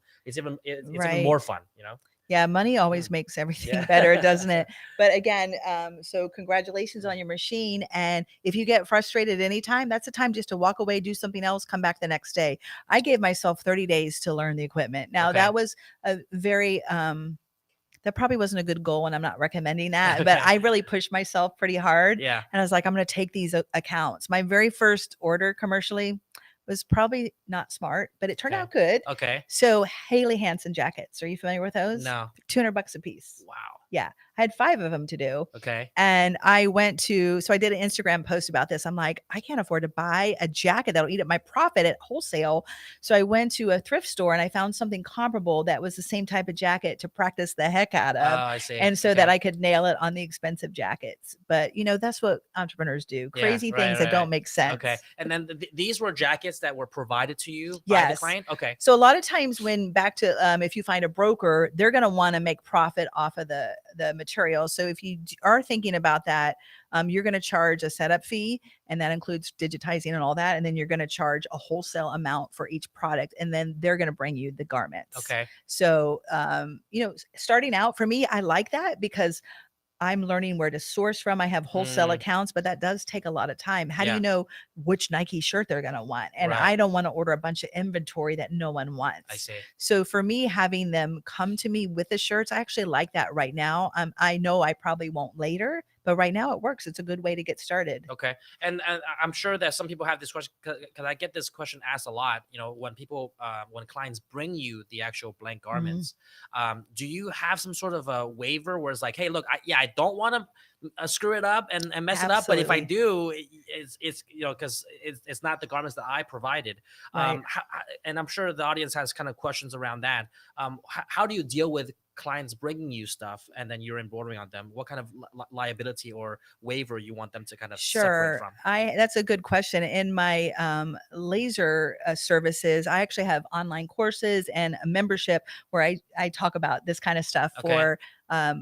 Right. more fun. Yeah, money always Mm. makes everything Yeah. better, doesn't it? But again, so congratulations on your machine. And if you get frustrated anytime, that's a time just to walk away, do something else, come back the next day. I gave myself 30 days to learn the equipment. Now Okay. that was a very that probably wasn't a good goal, and I'm not recommending that, but Okay. I really pushed myself pretty hard. Yeah. And I was like, I'm going to take these accounts. My very first order commercially was probably not smart, but it turned Okay. out good. Okay. So Haley Hansen jackets, are you familiar with those? No. $200 a piece. Wow. Yeah. I had 5 of them to do. Okay. And so I did an Instagram post about this. I'm like, I can't afford to buy a jacket that'll eat up my profit at wholesale. So I went to a thrift store and I found something comparable that was the same type of jacket to practice the heck out Oh, of. I see. And so that Okay. I could nail it on the expensive jackets. But that's what entrepreneurs do. Yeah. Crazy Right. things that Right. don't Right. make Okay. sense. And then these were jackets that were provided to you by the Yes. client. Okay. So a lot of times when back to if you find a broker, they're going to want to make profit off of the material. So if you are thinking about that, you're going to charge a setup fee, and that includes digitizing and all that. And then you're going to charge a wholesale amount for each product, and then they're going to bring you the garments. Okay. So starting out for me, I like that because I'm learning where to source from. I have wholesale Mm, accounts, but that does take a lot of time. How do you yeah. know which Nike shirt they're going to want? And Right. I don't want to order a bunch of inventory that no one I wants. see. So for me, having them come to me with the shirts, I actually like that right now. I know I probably won't later, but right now it works. It's a good way to get started. Okay. And I'm sure that some people have this question, because I get this question asked a lot. When clients bring you the actual blank Mhm. garments, do you have some sort of a waiver where it's like, hey, look, I don't want to screw it up and mess it up. But if I Absolutely. do, it's because it's not the garments that I provided. Right. And I'm sure the audience has kind of questions around that. How do you deal with clients bringing you stuff and then you're embroidering on them? What kind of liability or waiver you want them to kind of separate Sure. from? I That's a good question. In my laser services, I actually have online courses and a membership where I talk about this kind of stuff Okay. for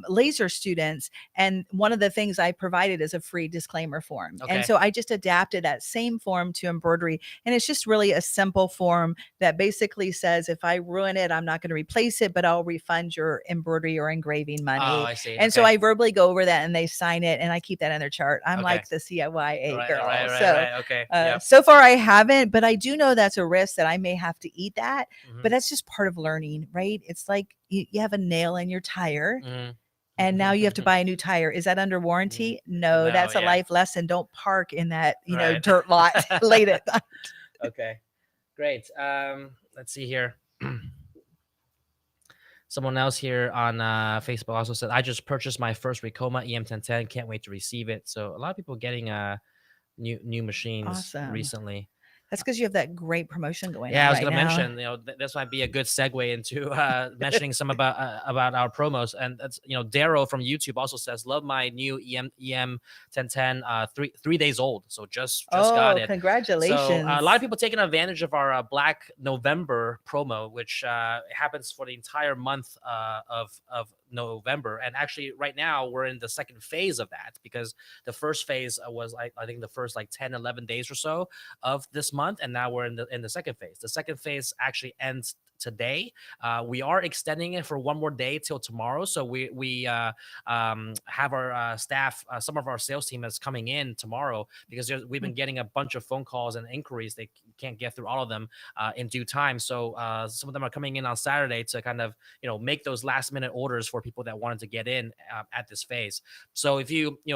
laser students. And one of the things I provided is a free disclaimer form. And Okay. so I just adapted that same form to embroidery. And it's just really a simple form that basically says if I ruin it, I'm not going to replace it, but I'll refund your embroidery or engraving Oh, money. I see. And so Okay. I verbally go over that and they sign it and I keep that in their chart. I'm Okay. like the CYA Right. girl. Right. Right. So Right. Okay. Yep. so far I haven't, but I do know that's a risk that I may have to eat that. But Hmm. that's just part of learning, right? It's like you have a nail in your tire Hmm. and now you have to buy a new tire. Is that under warranty? No, No. that's a Yeah. life lesson. Don't park in that, Right. dirt lot late at night. Okay. Great. Let's see here. Someone else here on Facebook also said, I just purchased my first Ricoma EM1010. Can't wait to receive it. So a lot of people getting new machines Awesome. recently. That's because you have that great promotion going Yeah, on I was right gonna now. mention, this might be a good segue into mentioning some about our promos. And that's, Darrow from YouTube also says, love my new EM 1010, 3 days old, so just got Oh, it. So a lot of congratulations. people taking advantage of our Black November promo, which happens for the entire month of November. And actually, right now we're in the second phase of that, because the first phase was, I think, the first like 10-11 days or so of this month, and now we're in the second phase. The second phase actually ends today. We are extending it for one more day till tomorrow. So we have our staff, some of our sales team is coming in tomorrow, because we've been getting a bunch of phone calls and inquiries. They can't get through all of them in due time. So some of them are coming in on Saturday to kind of make those last minute orders for people that wanted to get in at this phase. So if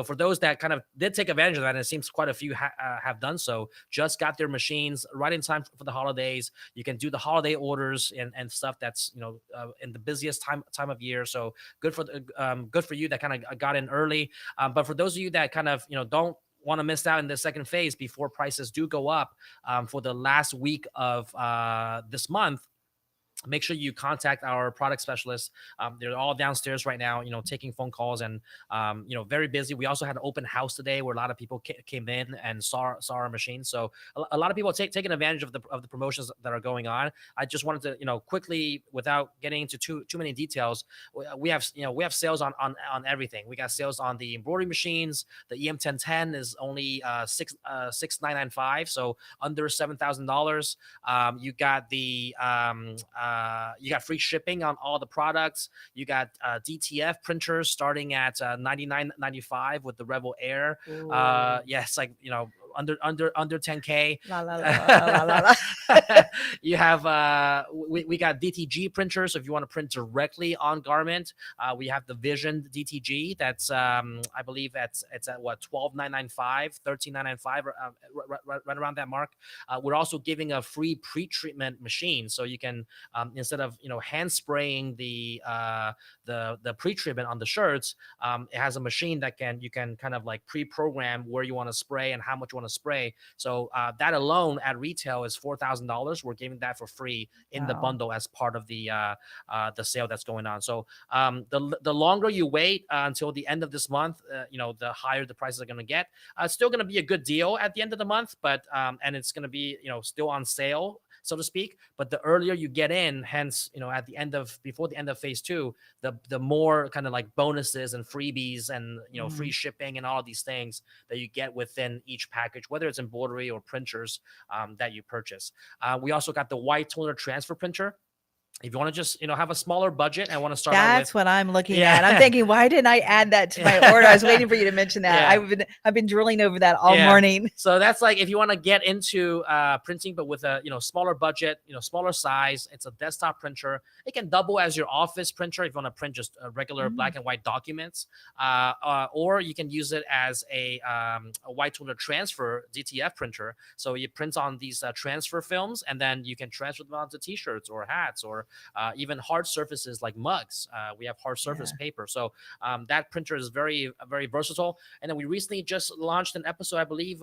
for those that kind of did take advantage of that, and it seems quite a few have done so, just got their machines right in time for the holidays. You can do the holiday orders and stuff that's in the busiest time of year. So good for you that kind of got in early. But for those of you that kind of don't want to miss out in the second phase before prices do go up for the last week of this month, make sure you contact our product specialists. They're all downstairs right now, taking phone calls, and very busy. We also had an open house today where a lot of people came in and saw our machine. So a lot of people are taking advantage of the promotions that are going on. I just wanted to quickly, without getting into too many details, we have sales on everything. We got sales on the embroidery machines. The EM1010 is only $6,995, so under $7,000. You got you got free shipping on all the products. You got DTF printers starting at $99.95 with the Revel Air. Ooh. Yes, like under 10K. La la la la la la la. You have we got DTG printers, so if you want to print directly on garment. We have the Vision DTG. That's I believe it's at what, 12,995, 13,995, right around that mark. We're also giving a free pre-treatment machine, so you can instead of hand spraying the pre-treatment on the shirts, it has a machine that you can kind of like pre-program where you want to spray and how much you want to spray. So that alone at retail is $4,000. We're giving that for free in the Wow. bundle as part of the sale that's going on. So the longer you wait until the end of this month, the higher the prices are going to get. It's still going to be a good deal at the end of the month, but and it's going to be still on sale, so to speak. But the earlier you get in, hence at the end of before the end of phase two, the more kind of like bonuses and freebies and free Mm. shipping and all of these things that you get within each package, whether it's embroidery or printers that you purchase. We also got the white toner transfer printer. If you want to just have a smaller budget and want to start out with, That's what I'm looking at. I'm yeah. thinking, why didn't I add that to my order? I was waiting for you to mention that. Yeah. I've been drilling over that all Yeah. morning. So that's like if you want to get into printing, but with a smaller budget, smaller size. It's a desktop printer. It can double as your office printer if you want to print just regular Mm. black and white documents, or you can use it as a white toner transfer DTF printer. So you print on these transfer films, and then you can transfer them onto T-shirts or hats or paper, even hard surfaces like mugs. We have hard surface Yeah. paper. So that printer is very, very versatile. And then we recently just launched an episode, I believe,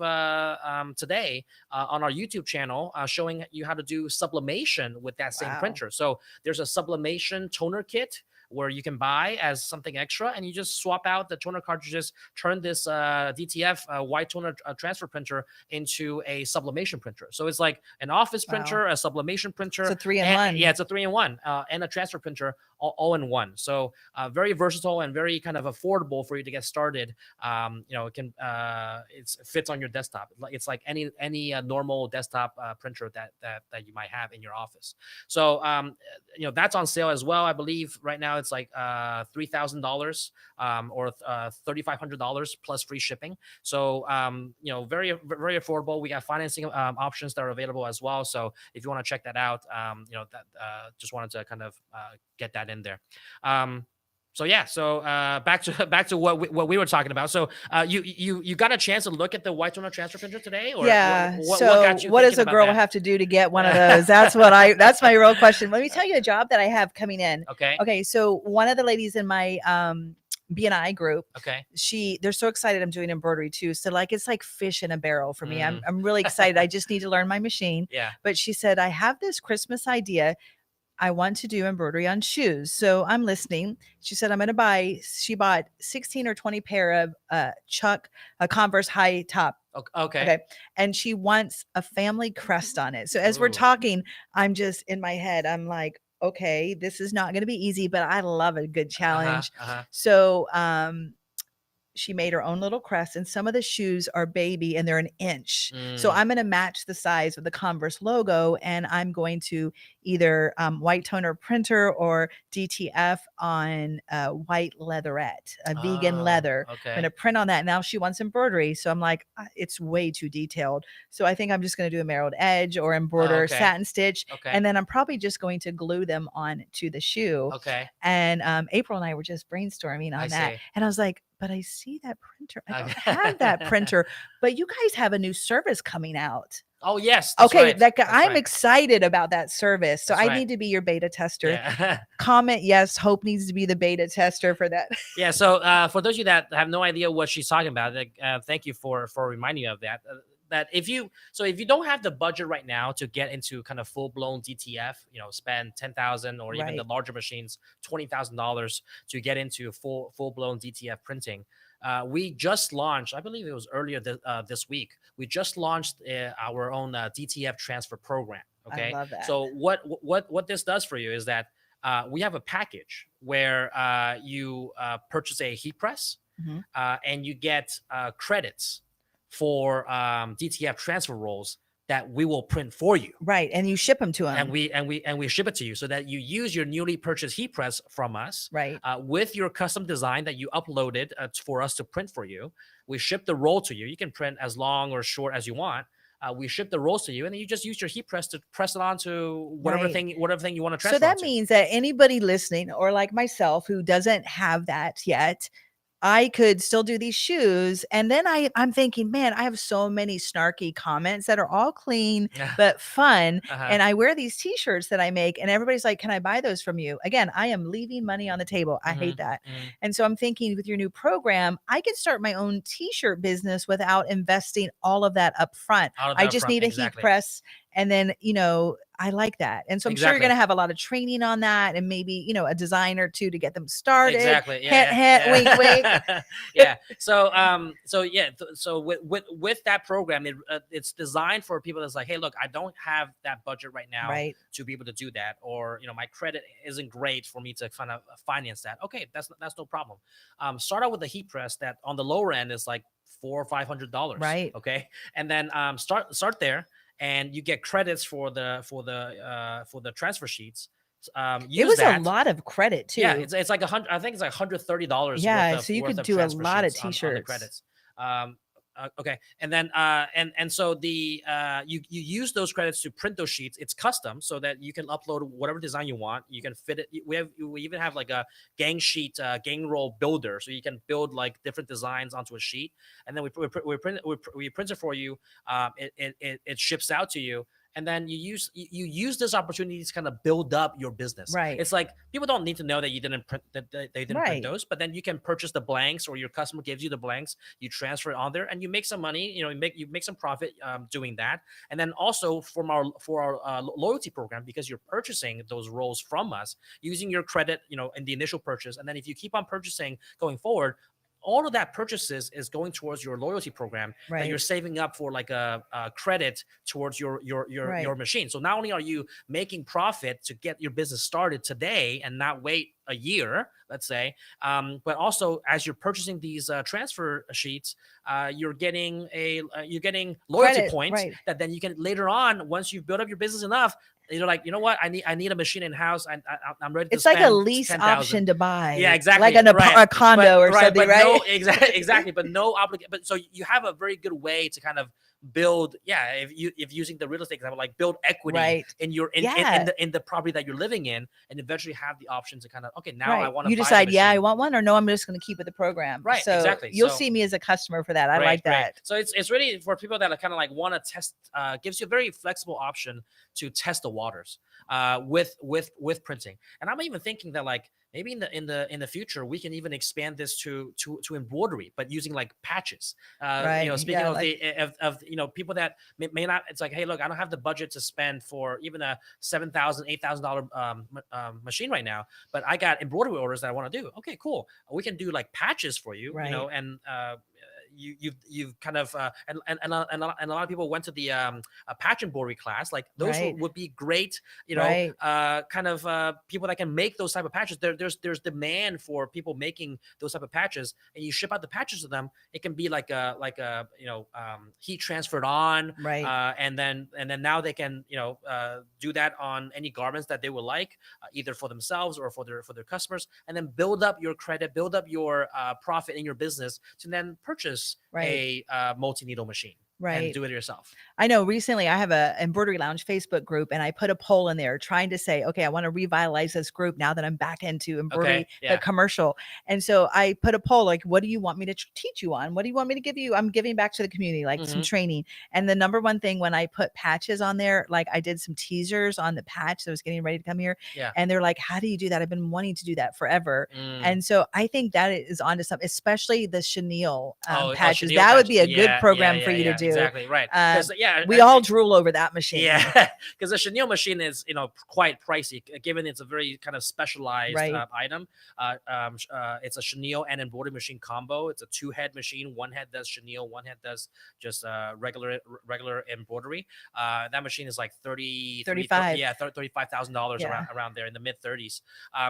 today on our YouTube channel, showing you how to do sublimation with that same Wow. printer. So there's a sublimation toner kit where you can buy as something extra, and you just swap out the toner cartridges, turn this DTF white toner transfer printer into a sublimation printer. So it's like an office Wow. printer, a sublimation It's printer, a three in and one. yeah, it's a 3-in-1, and a transfer printer all in one. So very versatile and very kind of affordable for you to get started. It can it fits on your desktop. It's like any normal desktop printer that you might have in your office. So that's on sale as well. I believe right now it's like $3,000 or $3,500 plus free shipping. So very, very affordable. We got financing options that are available as well. So if you want to check that out, just wanted to kind of get that in there. So yeah, so back to what we were talking about. So you got a chance to look at the white toner transfer printer today, or Yeah. what So got you what does thinking a about girl that? have to do to get one of those? That's my real question. Let me tell you a job that I have coming in. Okay. Okay. So one of the ladies in my BNI group, Okay. they're so excited I'm doing embroidery too. So like it's like fish in a barrel for me. Mm. I'm really excited. I just need to learn my machine. Yeah. But she said, I have this Christmas idea. I want to do embroidery on shoes. So I'm listening. She said, she bought 16 or 20 pair of Converse high top. Okay. Okay. And she wants a family crest on it. So as we're Ooh. talking, I'm just in my head, I'm like, okay, this is not going to be easy, but I love a good challenge. So she made her own little crest, and some of the shoes are baby and they're an inch. So I'm going to match the size of the Converse logo, and I'm going to either white toner printer or DTF on white leatherette, a vegan leather. I'm going to print on that. Now she wants embroidery. So I'm like, it's way too detailed. So I think I'm just going to do a marrowed edge or embroider satin stitch. And then I'm probably just going to glue them on to the shoe. Okay. And April and I were just brainstorming on that. And I was like, but I see that printer. I don't have that printer, but you guys have a new service coming out. Oh, yes. Okay. Right. I'm excited about that service. So That's I need to be your beta tester. Yeah. Comment yes. Hope needs to be the beta tester for that. Yeah. So for those of you that have no idea what she's talking about, thank you for reminding me of that. That if you don't have the budget right now to get into kind of full-blown DTF, spend $10,000 or even the larger machines $20,000 to get into full-blown DTF printing. We just launched, I believe it was earlier this week, we just launched our own DTF transfer program. Okay. I love that. So what this does for you is that we have a package where you purchase a heat press and you get credits for DTF transfer rolls that we will print for you. Right. And you ship them to them. And we ship it to you so that you use your newly purchased heat press from us. Right. With your custom design that you uploaded for us to print for you. We ship the roll to you. You can print as long or short as you want. We ship the rolls to you, and then you just use your heat press to press it onto whatever thing you want to transfer. So that means that anybody listening, or like myself who doesn't have that yet, I could still do these shoes. And then I'm thinking, man, I have so many snarky comments that are all clean, but fun. And I wear these t-shirts that I make, and everybody's like, can I buy those from you? Again, I am leaving money on the table. I hate that. And so I'm thinking with your new program, I could start my own t-shirt business without investing all of that up front. I just need a heat press. And then, I like that. And so I'm sure you're going to have a lot of training on that, and maybe, a design or two to get them started. Exactly. Yeah. Wink, wink. Yeah. So with that program, it's designed for people that's like, hey, look, I don't have that budget right now to be able to do that. Or, my credit isn't great for me to kind of finance that. Okay. That's no problem. Start out with a heat press that on the lower end is like $400 or $500. Right. Okay. And then start there. And you get credits for the transfer sheets. It was a lot of credit too. Yeah, it's like $100. I think it's like $130. Yeah, so you could do a lot of t-shirts. On the credits. Okay, and then and so the you use those credits to print those sheets. It's custom, so that you can upload whatever design you want. You can fit it. We even have like a gang sheet, gang roll builder, so you can build like different designs onto a sheet, and then we print it for you. It ships out to you. and then you use this opportunity to kind of build up your business. Right. It's like people don't need to know that you didn't print that they didn't print Right. those, but then you can purchase the blanks, or your customer gives you the blanks, you transfer it on there, and you make some money. You make some profit doing that. And then also for our loyalty program, because you're purchasing those rolls from us using your credit, in the initial purchase, and then if you keep on purchasing going forward, all of that purchases is going towards your loyalty program that you're Right. saving up for, like a credit towards your Right. machine. So not only are you making profit to get your business started today and not wait a year, let's say, but also as you're purchasing these transfer sheets, you're getting loyalty Credit. points Right. that then you can later on, once you've built up your business enough, you're like, you know what, I need a machine in house. I'm ready to It's like a spend lease 10,000. option to Yeah, buy, like exactly. Right. a condo But or right, something, but right? no, exactly, but no obligation. But so you have a very good way to kind of build, yeah, if using the real estate example, like build equity Right. in your Yeah. in the property that you're living in, and eventually have the option to kind of, okay, now I Right. want to You buy the decide, yeah, I machine. want one, or no, I'm just going to keep with the program. Right, So exactly. you'll So see me as a customer for that. I great, like great. that. So it's really for people that are kind of like want to test. Gives you a very flexible option to test the waters with printing. And I'm even thinking that, like, maybe in the future we can even expand this to embroidery, but using like patches. Right. Speaking Yeah. of Like, people that may not. It's like, hey, look, I don't have the budget to spend for even a $7,000, $8,000 machine right now, but I got embroidery orders that I want to do. Okay, cool. We can do like patches for you, right. and you've kind of and a lot of people went to the a patch embroidery class. Like those Right. would be great, Right. kind of people that can make those type of patches. There's demand for people making those type of patches, and you ship out the patches to them. It can be like a heat transferred on, Right. and then now they can do that on any garments that they would like, either for themselves or for their customers, and then build up your credit, build up your profit in your business to then purchase Right. a multi needle machine and Right. do it yourself. I know recently I have a embroidery lounge Facebook group, and I put a poll in there trying to say, okay, I want to revitalize this group now that I'm back into Okay, embroidery, but yeah. commercial. And so I put a poll like, what do you want me to teach you on? What do you want me to give you? I'm giving back to the community, like some Hmm. training. And the number one thing when I put patches on there, like I did some teasers on the patch that was getting ready to come here. Yeah. And they're like, how do you do that? I've been wanting to do that forever. Mm. And so I think that is onto something, especially the chenille patches. chenille That would patch. be a good Yeah, yeah, program for yeah, you to yeah. do. Exactly, right. Because We all drool over that machine. yeah, because the chenille machine is quite pricey, given it's a very kind of specialized Right. item. It's a chenille and embroidery machine combo. It's a two-head machine. One head does chenille, one head does just regular embroidery. That machine is like 35. yeah, $35,000 Yeah. around there in the mid 30s.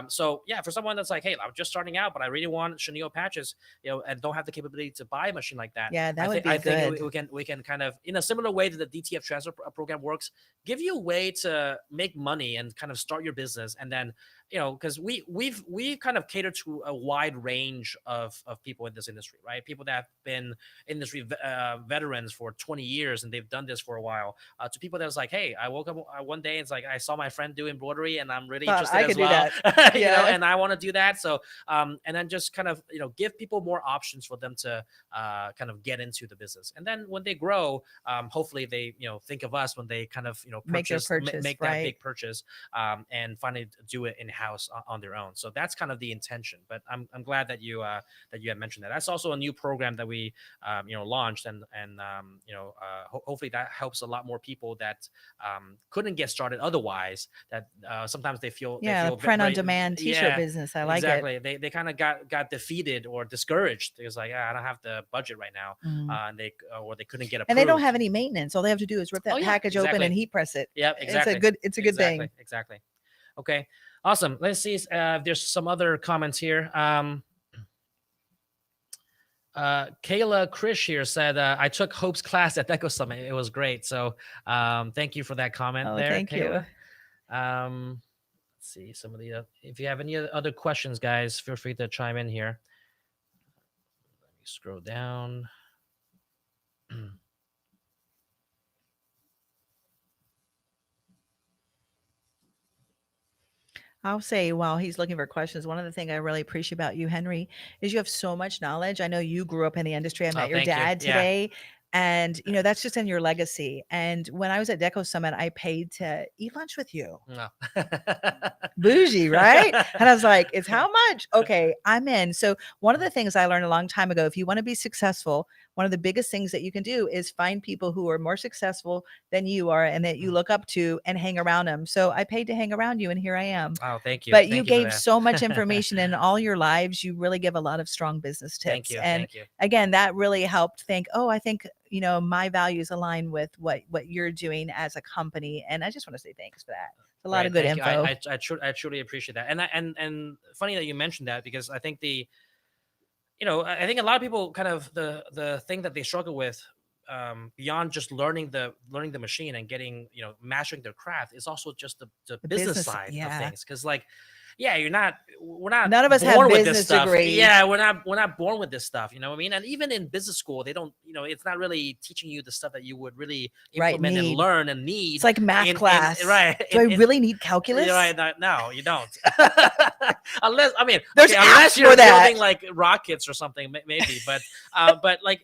So yeah, for someone that's like, hey, I'm just starting out, but I really want chenille patches, and don't have the capability to buy a machine like that. Yeah, that would be I think good. we can kind of, in a similar way that the DTF transfer program works, give you a way to make money and kind of start your business. And then because we've kind of catered to a wide range of people in this industry, right? People that have been industry veterans for 20 years and they've done this for a while, to people that was like, hey, I woke up one day, it's like I saw my friend do embroidery and I'm really Thought interested I as could do well. that. Yeah. And I want to do that. So and then just kind of give people more options for them to kind of get into the business. And then when they grow, hopefully they think of us when they kind of Make their purchase, make that right. big purchase, and finally do it in house on their own. So that's kind of the intention. But I'm glad that you had mentioned that. That's also a new program that we launched, and hopefully that helps a lot more people that couldn't get started otherwise. That sometimes they feel Print on demand t-shirt business. I like it. exactly. They kind of got defeated or discouraged. It was like, I don't have the budget right now, and they couldn't get approved. And they don't have any maintenance. All they have to do is rip that package open and heat press it. Yep, exactly. It's a good thing. Exactly. Okay, awesome. Let's see if there's some other comments here. Kayla Krish here said, I took Hope's class at Deco Summit. It was great. So thank you for that comment there, Thank Kayla. you. Let's see some of the if you have any other questions, guys, feel free to chime in here. Let me scroll down. I'll say while he's looking for questions, one of the things I really appreciate about you, Henry, is you have so much knowledge. I know you grew up in the industry. I met your Thank you. dad Yeah. today. And, that's just in your legacy. And when I was at Deco Summit, I paid to eat lunch with you. No. Bougie, right? And I was like, it's how much? Okay, I'm in. So one of the things I learned a long time ago, if you want to be successful, one of the biggest things that you can do is find people who are more successful than you are and that you look up to and hang around them. So I paid to hang around you and here I am. Oh, thank you. But you Thank you for gave that. so much information in all your lives. You really give a lot of strong business Thank tips. you. And Thank you. again, that really helped think, oh, I think, my values align with what you're doing as a company. And I just want to say thanks for that. It's a lot Right. of good Thank you. info. I truly appreciate that. And funny that you mentioned that, because I think I think a lot of people kind of the thing that they struggle with, beyond just learning the machine and getting, mastering their craft, is also just the The business business, side of yeah. things. Because, like, yeah, we're not None of us have born with this business stuff. degrees. Yeah, we're not born with this stuff. You know what I mean? And even in business school, they don't. It's not really teaching you the stuff that you would really Right, implement and need. learn and need. It's like math in class. right. Do I In, really need you're calculus? right. No, you don't. Unless, I mean, There's okay, apps unless you're for that. building like rockets or something, maybe. But like,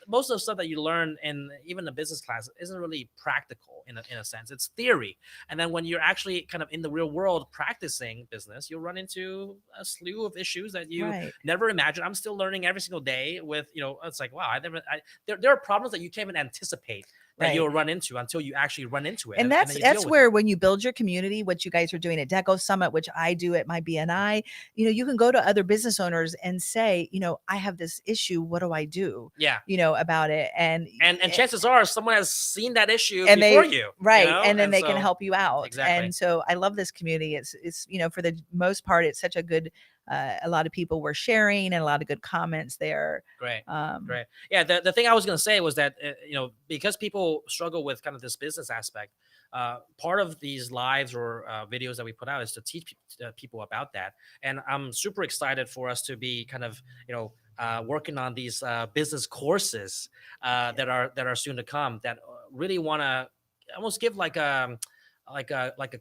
most of the stuff that you learn in even the business class isn't really practical in a sense. It's theory. And then when you're actually kind of in the real world practicing business, you'll run into a slew of issues that you Right. never imagined. I'm still learning every single day with, it's like, wow, there are problems that you can't even anticipate that Right. you'll run into until you actually run into it. And Then that's you deal that's with where it. when you build your community, what you guys are doing at Deco Summit, which I do at my BNI, you can go to other business owners and say, I have this issue. What do I do? Yeah. About it. And chances are someone has seen that issue and before they you, right, and then and they can so help you out. exactly. And so I love this community. It's for the most part, it's such a good a lot of people were sharing and a lot of good comments there. Great. Um, Great. Yeah. The thing I was going to say was that, because people struggle with kind of this business aspect, part of these lives or videos that we put out is to teach people about that. And I'm super excited for us to be kind of, working on these business courses that are soon to come, that really want to almost give like a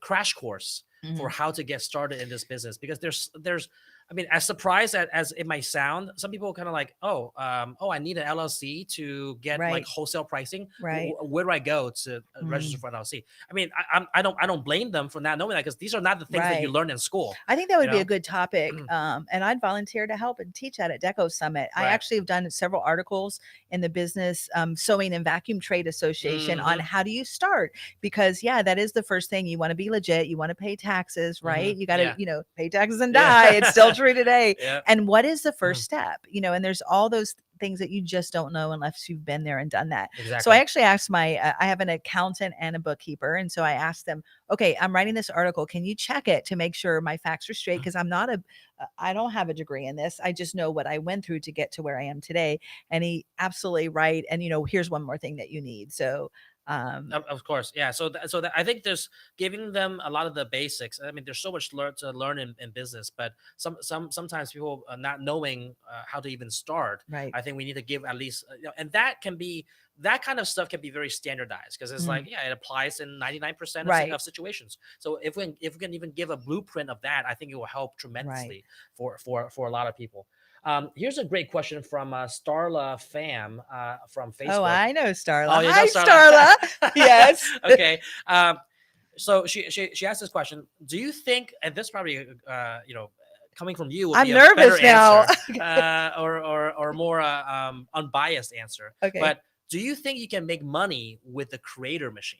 crash course for mhm. how to get started in this business. Because there's I mean, as surprised as it might sound, some people kind of like, oh, I need an LLC to get like Right, wholesale pricing. right. Where do I go to register Mm, for an LLC? I mean, I don't blame them for not knowing that, because these are not the things that you right. learn in school. I think that You would be a know, good topic. And I'd volunteer to help and teach that at Deco Summit. I right? actually have done several articles in the Business Sewing and Vacuum Trade Association on Hmm. how do you start? Because, yeah, that is the first thing. You want to be legit. You want to pay taxes, Hmm. right? You got to, Yeah. pay taxes and die. It's still Yeah. true today. Yeah. And what is the Mhm. first step? And there's all those things that you just don't know unless you've been there and done that. So I Exactly. actually asked I have an accountant and a bookkeeper. And so I asked them, okay, I'm writing this article. Can you check it to make sure my facts are straight? Because I don't have a degree in this. I just know what I went through to get to where I am today. And he absolutely right. And here's one more thing that you need. So Of course, yeah. So I think there's giving them a lot of the basics. I mean, there's so much to learn in business, but sometimes people not knowing how to even start. right. I think we need to give at least, and that kind of stuff can be very standardized, because it's Mm, like, yeah, it applies in 99% right. of situations. So if we can even give a blueprint of that, I think it will help Right. tremendously for a lot of people. Here's a great question from Starla Fam from Oh, Facebook. I know Oh, Starla. you know Hi, Starla. Starla. Yes. Okay. So she asked this question. Do you think, and this probably coming from you will I'm be a better nervous now. answer, or more unbiased answer. Okay. But do you think you can make money with the creator machine?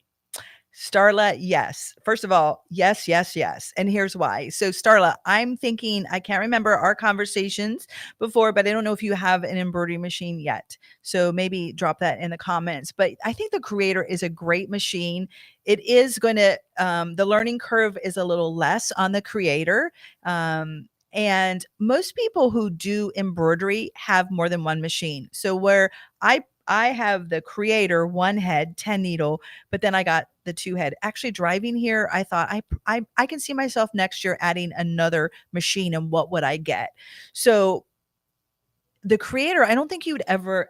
Starla, yes. First of all, yes, yes, yes. And here's why. So, Starla, I'm thinking, I can't remember our conversations before, but I don't know if you have an embroidery machine yet. So, maybe drop that in the comments. But I think the Creator is a great machine. It is going to, the learning curve is a little less on the Creator. And most people who do embroidery have more than one machine. So, where I have the Creator one head 10 needle, but then I got the two head. Actually, driving here, I thought I can see myself next year adding another machine, and what would I get? So the Creator, I don't think you would ever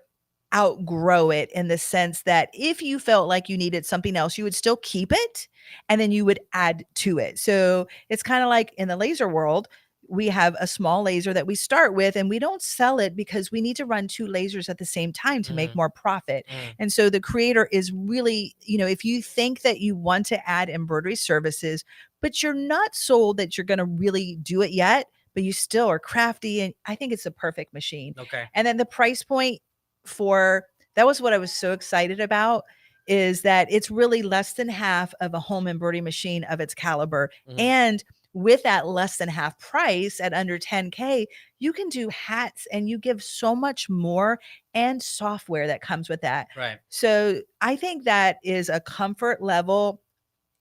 outgrow it, in the sense that if you felt like you needed something else, you would still keep it and then you would add to it. So it's kind of like in the laser world. we have a small laser that we start with, and we don't sell it because we need to run 2 lasers at the same time to make Mhm. more profit. Mhm. And so the creator is really, if you think that you want to add embroidery services, but you're not sold that you're going to really do it yet, but you still are crafty, and I think it's a perfect machine. Okay. And then the price point for that was what I was so excited about, is that it's really less than half of a home embroidery machine of its caliber. Mhm. And with that less than half price at under 10K, you can do hats, and you give so much more, and software that comes with that. Right. So I think that is a comfort level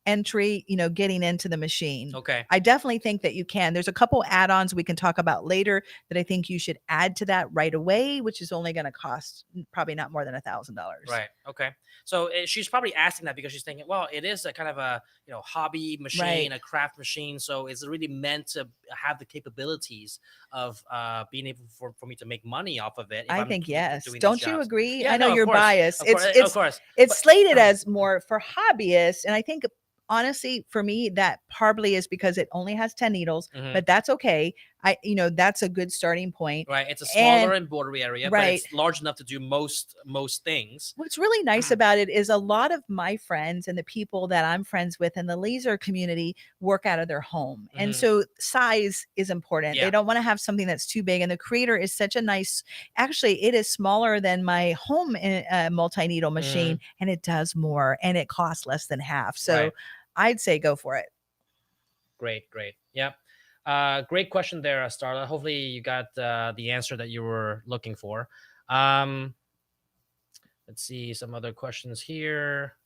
entry, getting into the machine. Okay. I definitely think that you can. There's a couple add-ons we can talk about later that I think you should add to that right away, which is only going to cost probably not more than $1,000. Right. Okay. So she's probably asking that because she's thinking, well, it is a kind of a hobby machine, Right. a craft machine. So is it really meant to have the capabilities of being able for me to make money off of it if I I'm think yes. doing these Don't you jobs? agree? Yeah. I know No. Of you're course. biased. Of It's course. Of it's course. it's But slated as more for hobbyists, and I think honestly for me that probably is because it only has 10 needles, Mhm. but that's okay. That's a good starting point. Right. It's a And smaller embroidery area, but right. it's large enough to do most things. What's really nice about it is a lot of my friends and the people that I'm friends with in the laser community work out of their home. And Mhm. so size is important. They Yeah. don't want to have something that's too big. And the creator is such a nice, actually, it is smaller than my home multi needle machine, Mhm. and it does more, and it costs less than half. So Right. I'd say go for it. Great, great. Yep. Great question there, Starla. Hopefully you got the answer that you were looking for. Um, let's see some other questions here.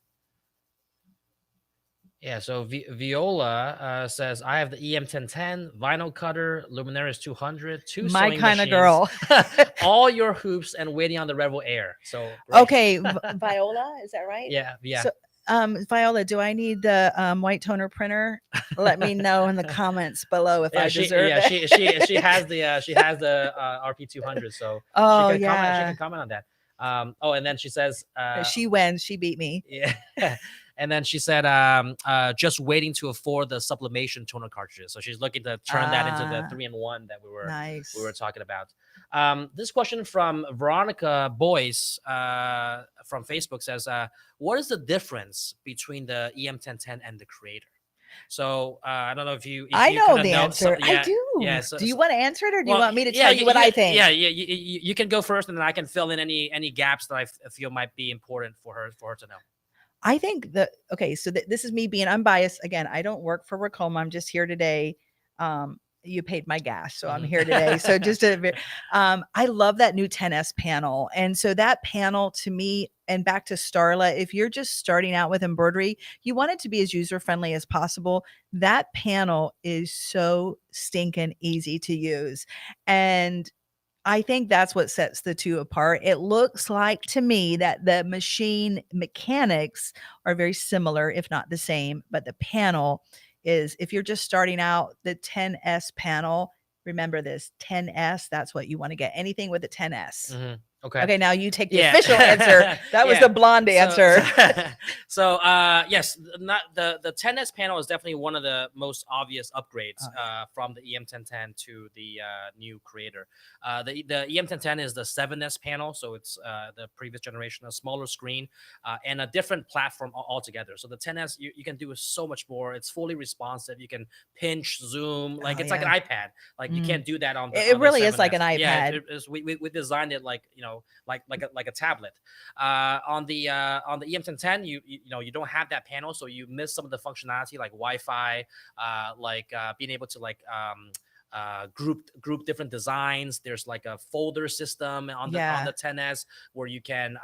Yeah, so Viola says, I have the EM1010, vinyl cutter, Luminaris 200, two My sewing kind of machines, girl. all your hoops, and waiting on the Rebel Air. So great. Okay, Viola, is that right? Yeah, yeah. So, Viola, do I need the white toner printer? Let me know in the comments below if Yeah, I deserve it. she has the RP200, so Oh she can yeah, comment on that. Oh, and then she says, she wins. She beat me. yeah, and then she said, just waiting to afford the sublimation toner cartridges. So she's looking to turn that into the Ah, 3-in-1 that we were nice. talking about. This question from Veronica Boyce from Facebook says, what is the difference between the EM1010 and the Creator? So I don't know if I you know kind of the know. So answer. I yeah, do. yeah. Do you want to answer it, or do you Well, want me to yeah, tell you what I think? you can go first, and then I can fill in any gaps that I feel might be important for her to know. I think that okay, so this is me being unbiased. Again, I don't work for Racoma. I'm just here today. You paid my gas, so I'm here today. So just I love that new 10S panel. And so that panel to me, and back to Starla, if you're just starting out with embroidery, you want it to be as user friendly as possible. That panel is so stinking easy to use. And I think that's what sets the two apart. It looks like to me that the machine mechanics are very similar, if not the same, but the panel is, if you're just starting out, the 10S panel, remember this 10S, that's what you want to get. Anything with a 10S. Mhm. Okay. Okay, now you take the Yeah. official answer. That was Yeah. the blonde answer. Yes, not the 10S panel is definitely one of the most obvious upgrades Oh, yeah. from the EM1010 to the new Creator. The EM1010 is the 7S panel, so it's the previous generation, a smaller screen and a different platform altogether. So the 10S you can do so much more. It's fully responsive. You can pinch, zoom, like Oh, it's like an yeah. iPad. Like you Mm. can't do that on It the really is like 7S. an Yeah, iPad. we designed it like like a tablet. On the EM1010, you don't have that panel, so you miss some of the functionality like Wi-Fi, being able to group different designs. There's like a folder system on Yeah. the 10S where you can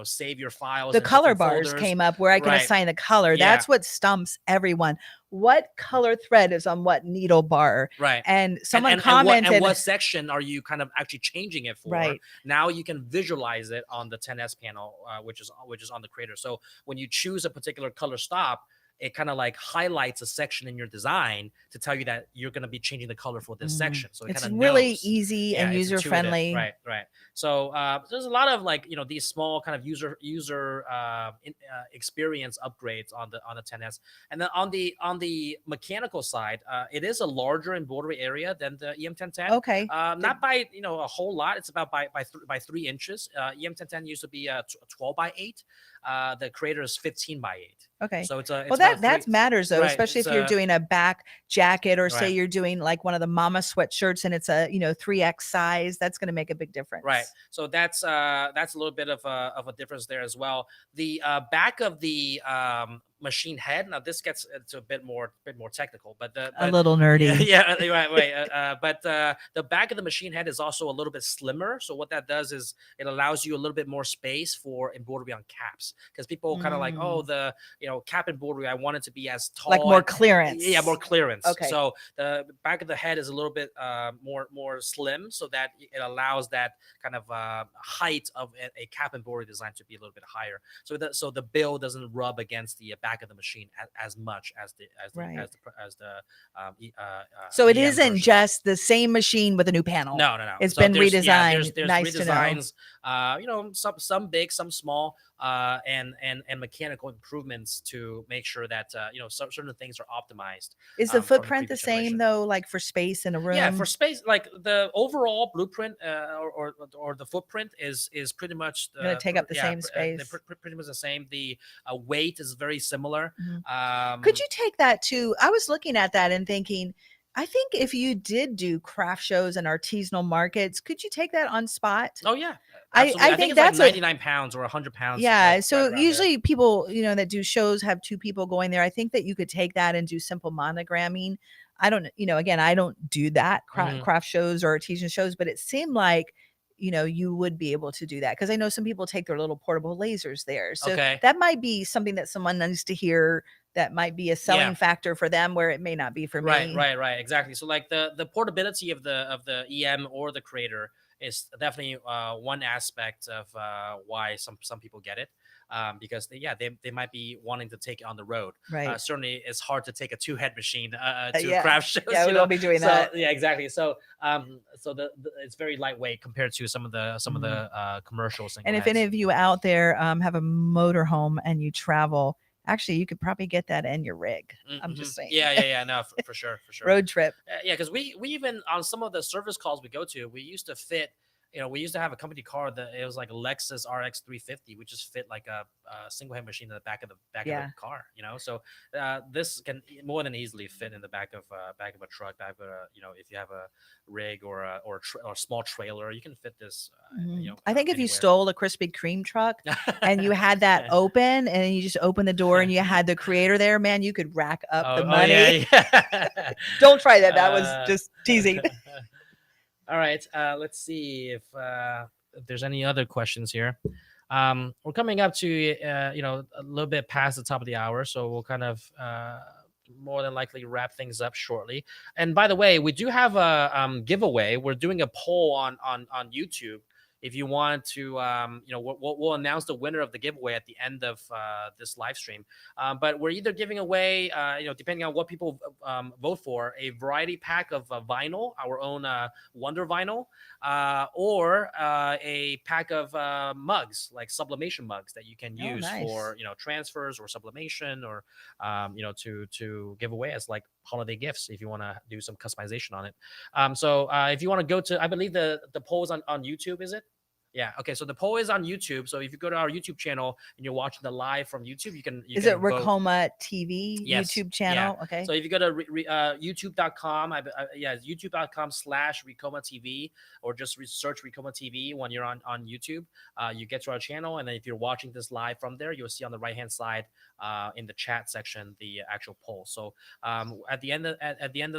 save your files The in color different bars folders. came up where I can Right. assign the color. Yeah. That's what stumps everyone. What color thread is on what needle bar? Right. And someone And commented, what section are you kind of actually changing it for? right. Now you can visualize it on the 10S panel, which is on the Creator. So when you choose a particular color stop, it kind of like highlights a section in your design to tell you that you're going to be changing the color for this section. So it kind It's of really knows. easy Yeah, and it's user intuitive. friendly. Right, right. So there's a lot of like these small kind of experience upgrades on the 10s, and then on the mechanical side, it is a larger embroidery area than the EM1010. Okay. Not by a whole lot. It's about by 3 inches. EM1010 used to be 12 by 8. The creator is 15 by 8. Okay. So it's Well, about three. that matters though, Right. especially It's if you're a doing a back jacket or say right. you're doing like one of the mama sweatshirts and it's a, 3X size, that's going to make a big Right. difference. So that's a little bit of a difference there as well. The back of the machine head. Now this gets into a bit more technical, but the A but little yeah, nerdy. yeah, right. But the back of the machine head is also a little bit slimmer. So what that does is it allows you a little bit more space for embroidery on caps, because people kind of like, oh, Mm, the cap embroidery, I want it to be as like tall more and yeah, more clearance. clearance. Okay. So the back of the head is a little bit more slim, so that it allows that kind of height of a cap embroidery design to be a little bit higher. So the bill doesn't rub against the back of the machine as much as the as the Right. as the as the So it EM isn't versions. just the same machine with a new panel. No, no, no. It's So been there's yeah, there's redesigned. there's Nice to know. redesigns, some big, some small, and mechanical improvements to make sure that some certain things are optimized Is the from the footprint the previous same generation. though, like for space in a Yeah, for room? space, like the overall blueprint, or the footprint is pretty much Going to take up the yeah, same space? pretty much the same. The weight is very similar. Mhm. Could Um, you take that to I was looking at that and thinking, I think if you did do craft shows and artisanal markets, could you take that on spot? oh yeah, I absolutely. I think think it's like that's a 99 pounds or 100 pounds, like yeah, right so around there. usually people, that do shows have 2 people going there. I think that you could take that and do simple monogramming. I don't again, I don't do that Hmm. craft shows or artisan shows, but it seemed like, you would be able to do that because I know some people take their little portable lasers there. So Okay. that might be something that someone needs to hear that might be a Yeah. selling factor for them where it may not be for Right, me. right, right. Exactly. So like the portability of the EM or the creator is definitely one aspect of why some people get it. Because they might be wanting to take it on the road. Right. Certainly, it's hard to take a two-head machine to Yeah. craft shows. Yeah, we won't be doing So that. yeah, exactly. So it's very lightweight compared to some of the Mhm. commercial single And if any heads. of you out there have a motorhome and you travel, actually, you could probably get that in your rig. I'm Mm-hmm. just saying. Yeah, yeah, yeah. No, for sure, for sure. Road trip. Yeah, because we even on some of the service calls we go to, we used to fit. We used to have a company car that it was like a Lexus RX 350. We just fit like a single head machine in the back of the Yeah. car. This can more than easily fit in the back of a truck. Back of if you have a rig or a small trailer, you can fit this. I think if you Anywhere. stole a Krispy Kreme truck and you had that open and you just opened the door and you had the creator there, man, you could rack up the Oh yeah, money. yeah. Don't try that. That was just teasing. All right. Let's see if there's any other questions here. We're coming up to a little bit past the top of the hour, so we'll kind of more than likely wrap things up shortly. And by the way, we do have a giveaway. We're doing a poll on YouTube. If you want to, we'll announce the winner of the giveaway at the end of this live stream. But we're either giving away, depending on what people vote for, a variety pack of vinyl, our own Wonder vinyl, or a pack of mugs, like sublimation mugs that you can Oh, use nice. for transfers or sublimation, or to give away as like holiday gifts if you want to do some customization on it. So if you want to go to, I believe the poll is on YouTube, is it? Yeah. Okay. So the poll is on YouTube. So if you go to our YouTube channel and you're watching the live from YouTube, you Is it can vote. Racoma TV Yes. YouTube Yeah. channel? Okay. So if you go to youtube.com, youtube.com/Ricoma TV, or just search Ricoma TV when you're on YouTube, you get to our channel. And then if you're watching this live from there, you'll see on the right hand side in the chat section the actual poll. So at the end of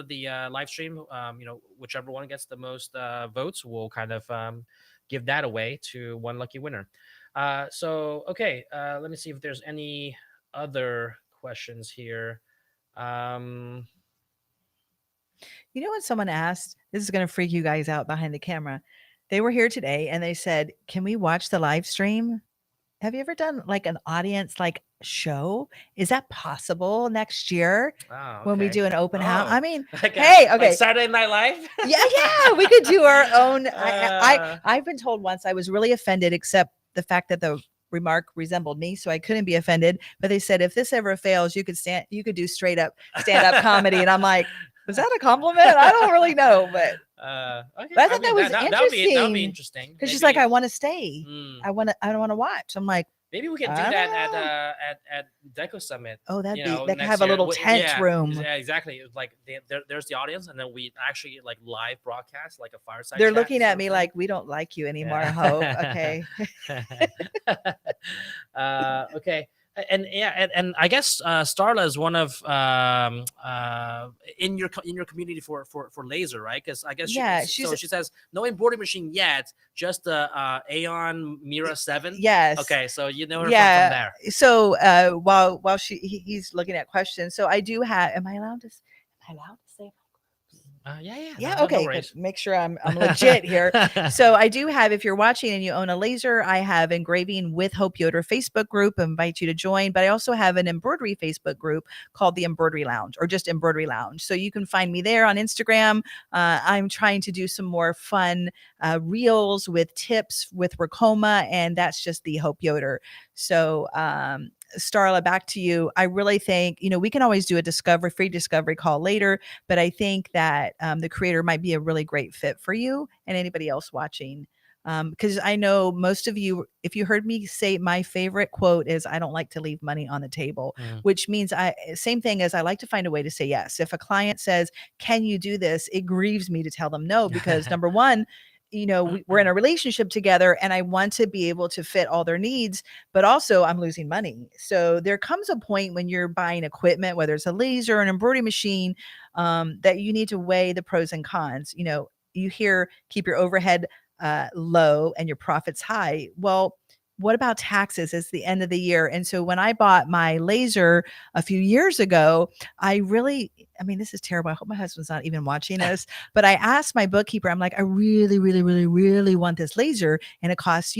the live stream, whichever one gets the most votes will kind of give that away to one lucky winner. Okay, let me see if there's any other questions here. You know what someone asked? This is going to freak you guys out behind the camera. They were here today and they said, "Can we watch the live stream?" Have you ever done like an audience, like show. Is that possible next year Oh, when we okay. do an open house? I Oh, mean, hey, like okay. Saturday Night Live. Yeah, yeah, we could do our own. uh, I've been told once I was really offended, except the fact that the remark resembled me, so I couldn't be offended. But they said if this ever fails, you could do straight up stand up comedy, and I'm like, was that a compliment? I don't really know, okay. but I I thought that mean was that would be interesting interesting. because she's like, Maybe. I want to stay. Mm, I don't want to watch. I'm like, maybe we can do I don't that know. at Deco Summit. Oh, that'd You be know, they could next have a year. little tent Yeah, room. yeah, exactly. It's like there's the audience, and then we actually like live broadcast, like a fireside They're chat looking sort at of me thing. like we don't like you anymore. Hope. Yeah. Okay. Okay. And yeah, and I guess Starla is one of in your community for laser, right? Because I guess Yeah, she's so she says no embroidery machine yet, just the Aeon Mira 7. yes. Okay, so you know her from Yeah. there. So while he's looking at questions, so I do have. Am I allowed to say? Yeah, yeah, Yeah, no okay, good. worries. Make sure I'm legit here. So I do have, if you're watching and you own a laser, I have engraving with Hope Yoder Facebook group. I invite you to join. But I also have an embroidery Facebook group called the Embroidery Lounge or just Embroidery Lounge. So you can find me there on Instagram. I'm trying to do some more fun reels with tips with Racoma, and that's just the Hope Yoder. So Starla, back to you. I really think, we can always do a free discovery call later, but I think that the creator might be a really great fit for you and anybody else watching. Because I know most of you, if you heard me say my favorite quote is, I don't like to leave money on the table, Mm. which means same thing as I like to find a way to say yes. If a client says, can you do this? It grieves me to tell them no, because number one, we're in a relationship together and I want to be able to fit all their needs, but also I'm losing money. So there comes a point when you're buying equipment, whether it's a laser, an embroidery machine, that you need to weigh the pros and cons. You hear keep your overhead low and your profits high. Well, what about taxes? It's the end of the year. And so when I bought my laser a few years ago, I mean, this is terrible. I hope my husband's not even watching this, but I asked my bookkeeper, I'm like, I really, really, really, really want this laser. And it costs,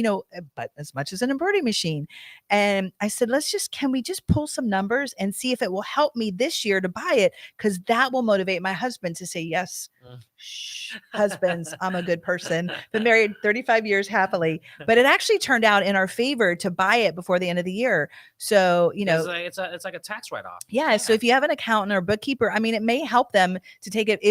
but as much as an embroidery machine. And I said, can we just pull some numbers and see if it will help me this year to buy it? Because that will motivate my husband to say yes. Shh, husbands, I'm a good person. Been married 35 years happily, but it actually turned out in our favor to buy it before the end of the year. So, It's like a tax write off. yeah. So if you have an accountant or bookkeeper, I mean, it may help them to take it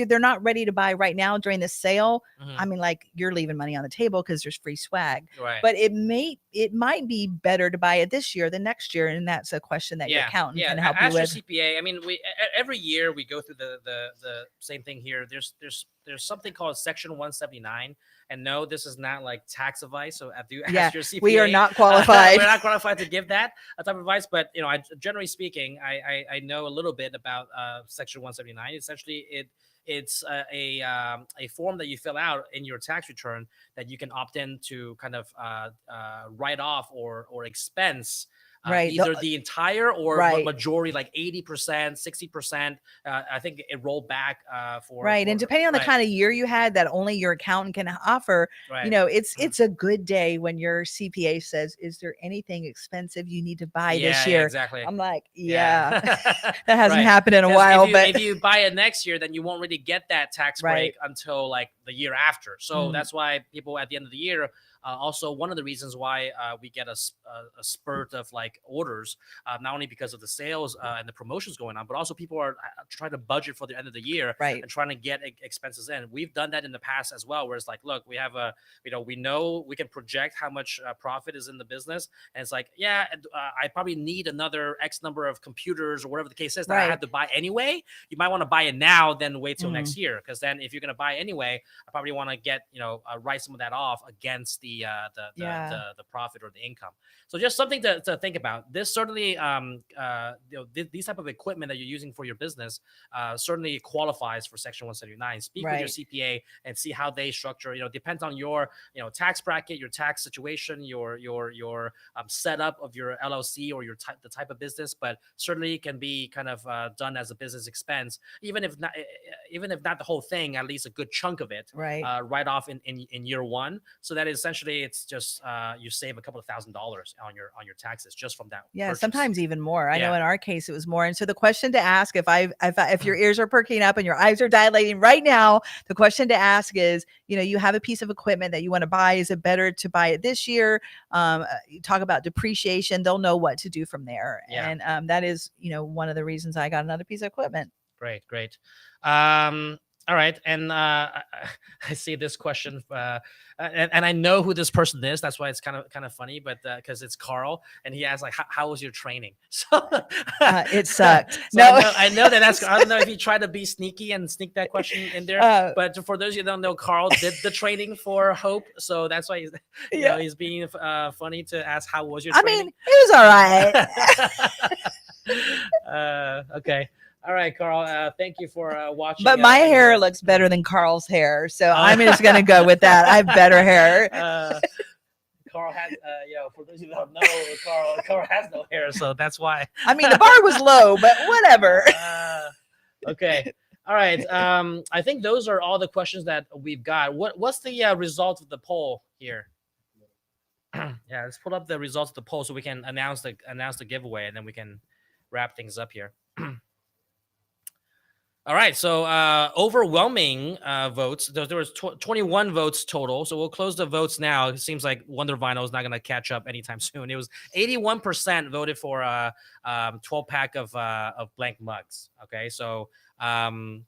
they're not ready to buy right now during the sale. I Mhm. mean, like you're leaving money on the table because there's free swag. Right. But it might be better to buy it this year than next year, and that's a question that your Yeah, accountant yeah. can help you Ask your with. CPA. I mean, every year we go through the same thing here. There's something called Section 179, and no, this is not like tax advice. So do Yeah, ask your we are CPA. not qualified. We're not qualified to give that type of advice, but generally speaking, I know a little bit about Section 179. Essentially, it's a form that you fill out in your tax return that you can opt in to kind of write off or expense Right. either the entire or Right. majority, like 80%, 60%. I think it rolled back Right. And depending on the right, kind of year you had that only your accountant can offer, right. it's a good day when your CPA says, is there anything expensive you need to buy this Yeah, yeah, year? exactly. I'm like, Yeah. yeah, that hasn't Right. happened in a Because while, but if you buy it next year, then you won't really get that tax right. break until like the year after. So Mm. that's why people at the end of the year, also one of the reasons why we get a spurt of like orders, not only because of the sales and the promotions going on, but also people are trying to budget for the end of the year Right. and trying to get expenses in. We've done that in the past as well, where it's like, look, we have we know we can project how much profit is in the business, and it's like, yeah, I probably need another X number of computers or whatever the case is that I Right. have to buy anyway. You might want to buy it now, then wait till Mm. next year, because then if you're going to buy anyway, I probably want to get write some of that off against Yeah. the profit or the income. So just something to think about. This certainly these type of equipment that you're using for your business certainly qualifies for Section 179. Speak with your Right. CPA and see how they structure. Depends on your tax bracket, your tax situation, your setup of your LLC or the type of business, but certainly can be kind of done as a business expense, even if not the whole thing, at least a good chunk of it, Right. right off in year one. So that essentially usually it's just you save a couple of $1,000s on your taxes just from that Yeah, purchase. sometimes even more. I know Yeah. in our case it was more. And so the question to ask, if your ears are perking up and your eyes are dilating right now, the question to ask is, you have a piece of equipment that you want to buy. Is it better to buy it this year? You talk about depreciation. They'll know what to do from there. Yeah. And that is, one of the reasons I got another piece of equipment. Great. All right, and I see this question, and I know who this person is. That's why it's kind of funny, but because it's Carl, and he asks like, "How was your training?" So it sucked. So No, I know that that's. I don't know if you try to be sneaky and sneak that question in there, but for those of you who don't know, Carl did the training for Hope, so that's why he's being funny to ask how was your training. I mean, it was all right. Okay. All right, Carl. Thank you for watching. But my hair looks better than Carl's hair, so I'm just gonna go with that. I have better hair. Carl has, for those who don't know, Carl has no hair, so that's why. I mean, the bar was low, but whatever. Okay. All right. I think those are all the questions that we've got. What's the result of the poll here? Yeah, let's put up the results of the poll so we can announce the giveaway, and then we can wrap things up here. All right, so overwhelming votes. There was 21 votes total. So we'll close the votes now. It seems like Wonder Vinyl is not going to catch up anytime soon. It was 81% voted for a 12-pack of blank mugs. Okay, so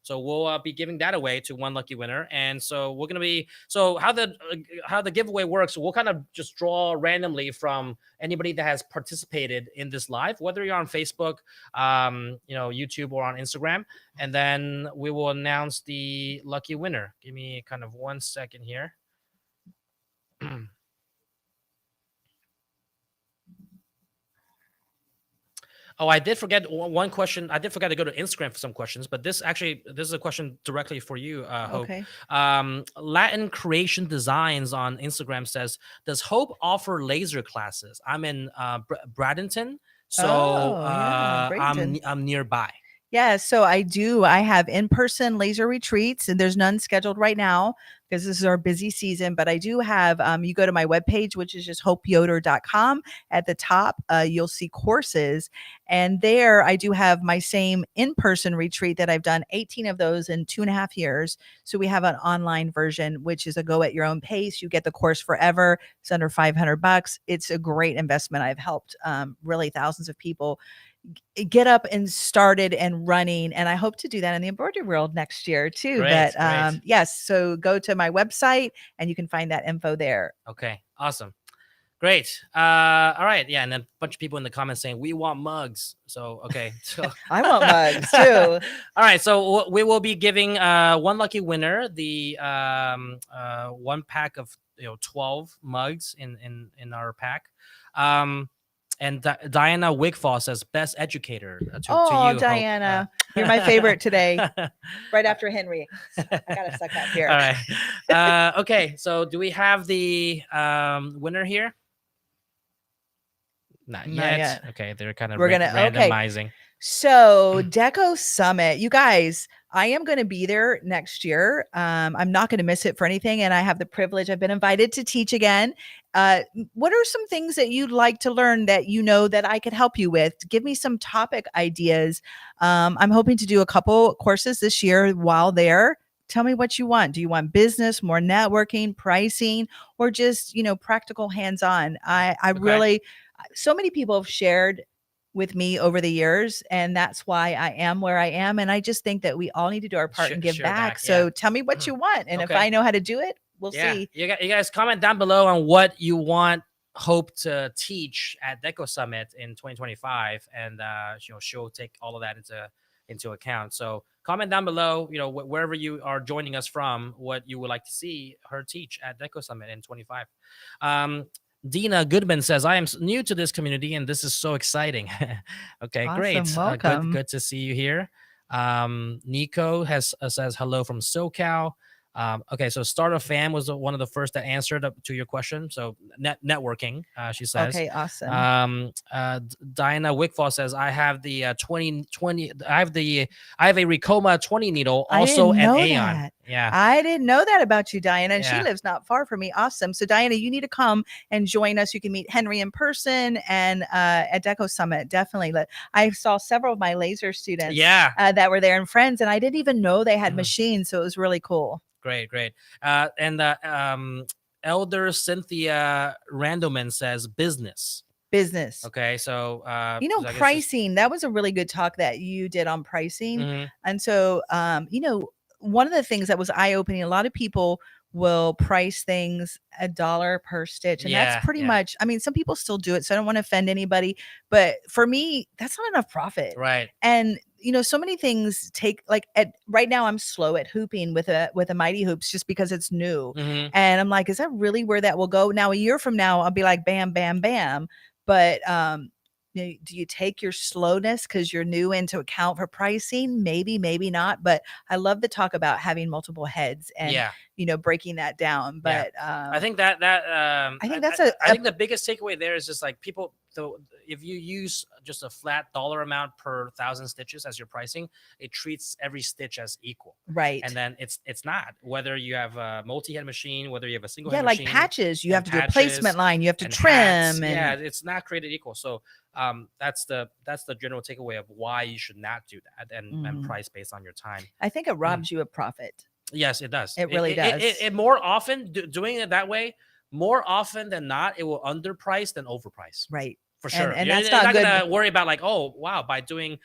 we'll be giving that away to one lucky winner. And so we're gonna be how the giveaway works. We'll kind of just draw randomly from anybody that has participated in this live, whether you're on Facebook, YouTube, or on Instagram, and then we will announce the lucky winner. Give me kind of 1 second here. Oh, I did forget one question. I did forget to go to Instagram for some questions, but this is a question directly for you, Hope. Okay. Latin Creation Designs on Instagram says, "Does Hope offer laser classes? I'm in Bradenton, so I'm nearby." Yeah, so I do. I have in-person laser retreats, and there's none scheduled right now because this is our busy season. But I do have, you go to my webpage, which is just hopeyoder.com. At the top, you'll see courses. And there I do have my same in-person retreat that I've done 18 of those in 2.5 years. So we have an online version, which is a go at your own pace. You get the course forever. It's under $500. It's a great investment. I've helped really thousands of people get up and started and running, and I hope to do that in the embroidery world next year too. Great. Yes, so go to my website and you can find that info there. Okay, awesome, great. All right, yeah, and then a bunch of people in the comments saying we want mugs. So okay, so I want mugs too. All right, so we will be giving one lucky winner the 1 pack of 12 mugs in our pack. And Diana Wigfall says, "Best educator." To you, Diana, you're my favorite today, right after Henry. I gotta suck up here. All right. Okay. So, do we have the winner here? Not yet. Okay, they're kind of randomizing. Okay. So Deco Summit, you guys, I am going to be there next year. I'm not going to miss it for anything. And I have the privilege, I've been invited to teach again. What are some things that you'd like to learn that that I could help you with? Give me some topic ideas. I'm hoping to do a couple courses this year while there. Tell me what you want. Do you want business, more networking, pricing, or just, practical hands-on? I really, so many people have shared with me over the years, and that's why I am where I am. And I just think that we all need to do our part and give back. So tell me what you want, and if I know how to do it, we'll see. You guys comment down below on what you want Hope to teach at Deco Summit in 2025, and she'll take all of that into account. So comment down below, wherever you are joining us from, what you would like to see her teach at Deco Summit in 25. Dina Goodman says, "I am new to this community and this is so exciting." Okay, awesome. Great. Welcome. Good to see you here. Nico says hello from SoCal. Okay, so Startup Fam was one of the first that answered to your question. So networking, she says. Okay, awesome. Diana Wickfall says, "I have the 2020. I have a Ricoma 20 needle, also an Aeon." Yeah. I didn't know that about you, Diana, and she Yeah. lives not far from me. Awesome. So, Diana, you need to come and join us. You can meet Henry in person and at Deco Summit. Definitely. I saw several of my laser students Yeah. that were there and friends, and I didn't even know they had Mhm. machines. So it was really cool. Great, great. And Elder Cynthia Randoman says business. Business. Okay, so You know, I guess just pricing, that was a really good talk that you did on pricing. mhm, And so, you know, one of the things that was eye-opening, a lot of people will price things $1 per stitch. And that's yeah, pretty yeah, much, I mean, some people still do it, so I don't want to offend anybody, but for me, that's not enough profit. right. And you know, so many things take like at right now I'm slow at hooping with a mighty hoops just because it's new. Hmm. And I'm like, is that really where that will go? Now a year from now, I'll be like bam, bam, bam. But do you take your slowness because you're new into account for pricing? Maybe, maybe not. But I love the talk about having multiple heads and Yeah, breaking that down. yeah. But I think that I think that's a, I a think the biggest takeaway there is just like people. So if you use just a flat dollar amount per 1,000 stitches as your pricing, it treats every stitch as equal. right. And then it's not whether you have a multi-head machine, whether you have a single Yeah, head like machine, patches. You and have to do a patches placement line. You have to and hats. trim Yeah, and it's not created equal. So that's the general takeaway of why you should not do that and mhm. price based on your time. I think it Mhm. robs you of profit. Yes, it does. It really does. It more often doing it that way, more often than not, it will underprice than overprice. Right. For And sure. and that's You're not not good. gonna worry about like, oh wow, by doing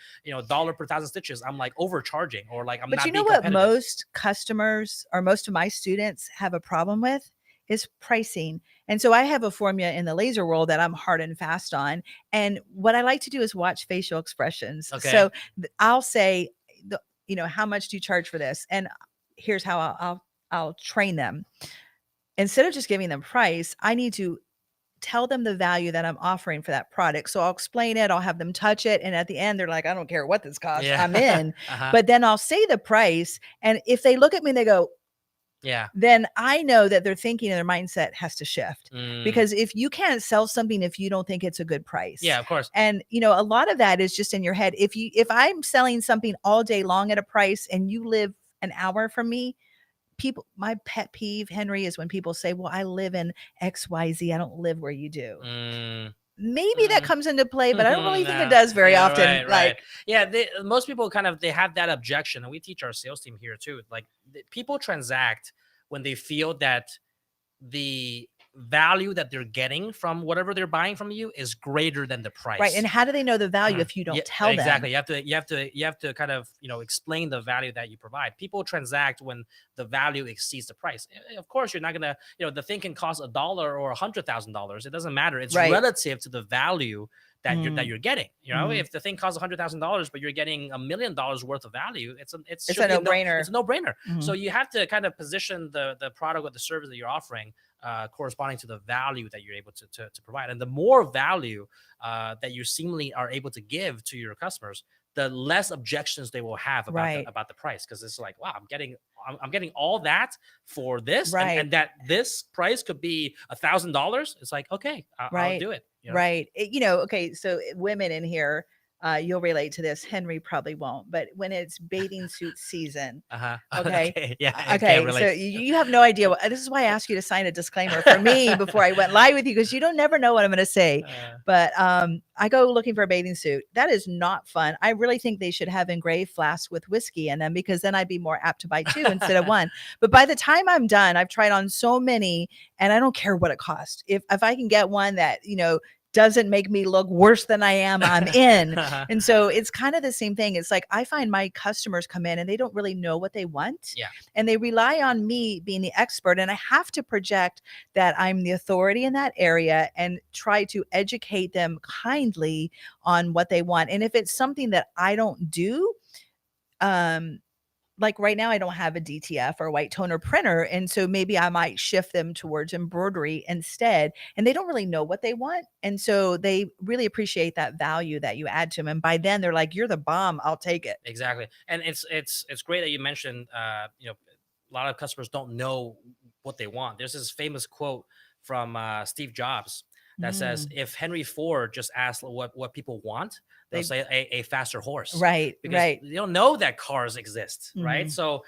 dollar per 1,000 stitches, I'm like overcharging or like I'm But you not know being what competitive. most customers or most of my students have a problem with is pricing. And so I have a formula in the laser world that I'm hard and fast on. And what I like to do is watch facial expressions. Okay. So I'll say, how much do you charge for this? And here's how I'll train them. Instead of just giving them price, I need to tell them the value that I'm offering for that product. So I'll explain it, I'll have them touch it, and at the end they're like, "I don't care what this costs, Yeah. I'm in." Uh-huh. But then I'll say the price, and if they look at me and they go, Yeah. then I know that their thinking and their mindset has to shift. Mm, Because if you can't sell something if you don't think it's a good price. yeah, of course. And a lot of that is just in your head. If I'm selling something all day long at a price and you live an hour from me, people, my pet peeve, Henry, is when people say, well, I live in XYZ. I don't live where you do. Mm, Maybe that mm. comes into play, but I don't really think it Nah, does very yeah, often. right, right. Like, Yeah, most people kind of they have that objection, and we teach our sales team here too. Like people transact when they feel that the value that they're getting from whatever they're buying from you is greater than the right. And price. how do they know the value Mhm. if you Yeah, don't tell them? exactly. You have to kind of explain the value that you provide. People transact when the value exceeds the price. Of course, you're not gonna the thing can cost $1 or $100,000. It doesn't matter. It's Right. relative to the value that Mm, you're getting. mm. If the thing costs $100,000, but you're getting $1 million worth of value, it It's should a be no it's brainer. a no brainer. So Mhm. you have to kind of position the product or the service that you're offering corresponding to the value that you're able to provide. And the more value that you seemingly are able to give to your customers, the less objections they will have Right. about the price. Because it's like, wow, I'm getting all that for this, Right. and that this price could be $1,000. It's like, okay, I'll Right. do it. Right. Okay, so women in here, you'll relate to this. Henry probably won't, but when it's bathing suit season, Uh huh. okay. Okay. Yeah, I can't Okay, so relate. you have no idea this is why I asked you to sign a disclaimer for me before I went live with you because you don't never know what I'm going to say. Uh, But I go looking for a bathing suit. That is not fun. I really think they should have engraved flasks with whiskey in them because then I'd be more apt to buy two instead of one. But by the time I'm done, I've tried on so many and I don't care what it costs. If I can get one that, doesn't make me look worse than I am, I'm in. And so it's kind of the same thing. It's like I find my customers come in and they don't really know what they want. yeah. And they rely on me being the expert. And I have to project that I'm the authority in that area and try to educate them kindly on what they want. And if it's something that I don't do, um, like right now I don't have a DTF or white toner printer. And so maybe I might shift them towards embroidery instead. And they don't really know what they want. And so they really appreciate that value that you add to them. And by then they're like, you're the bomb. I'll take it. Exactly. And it's great that you mentioned a lot of customers don't know what they want. There's this famous quote from Steve Jobs that says Mm, if Henry Ford just asked what people want, they'll say a faster horse, right, because right. they don't know that cars exist, right? Mhm. So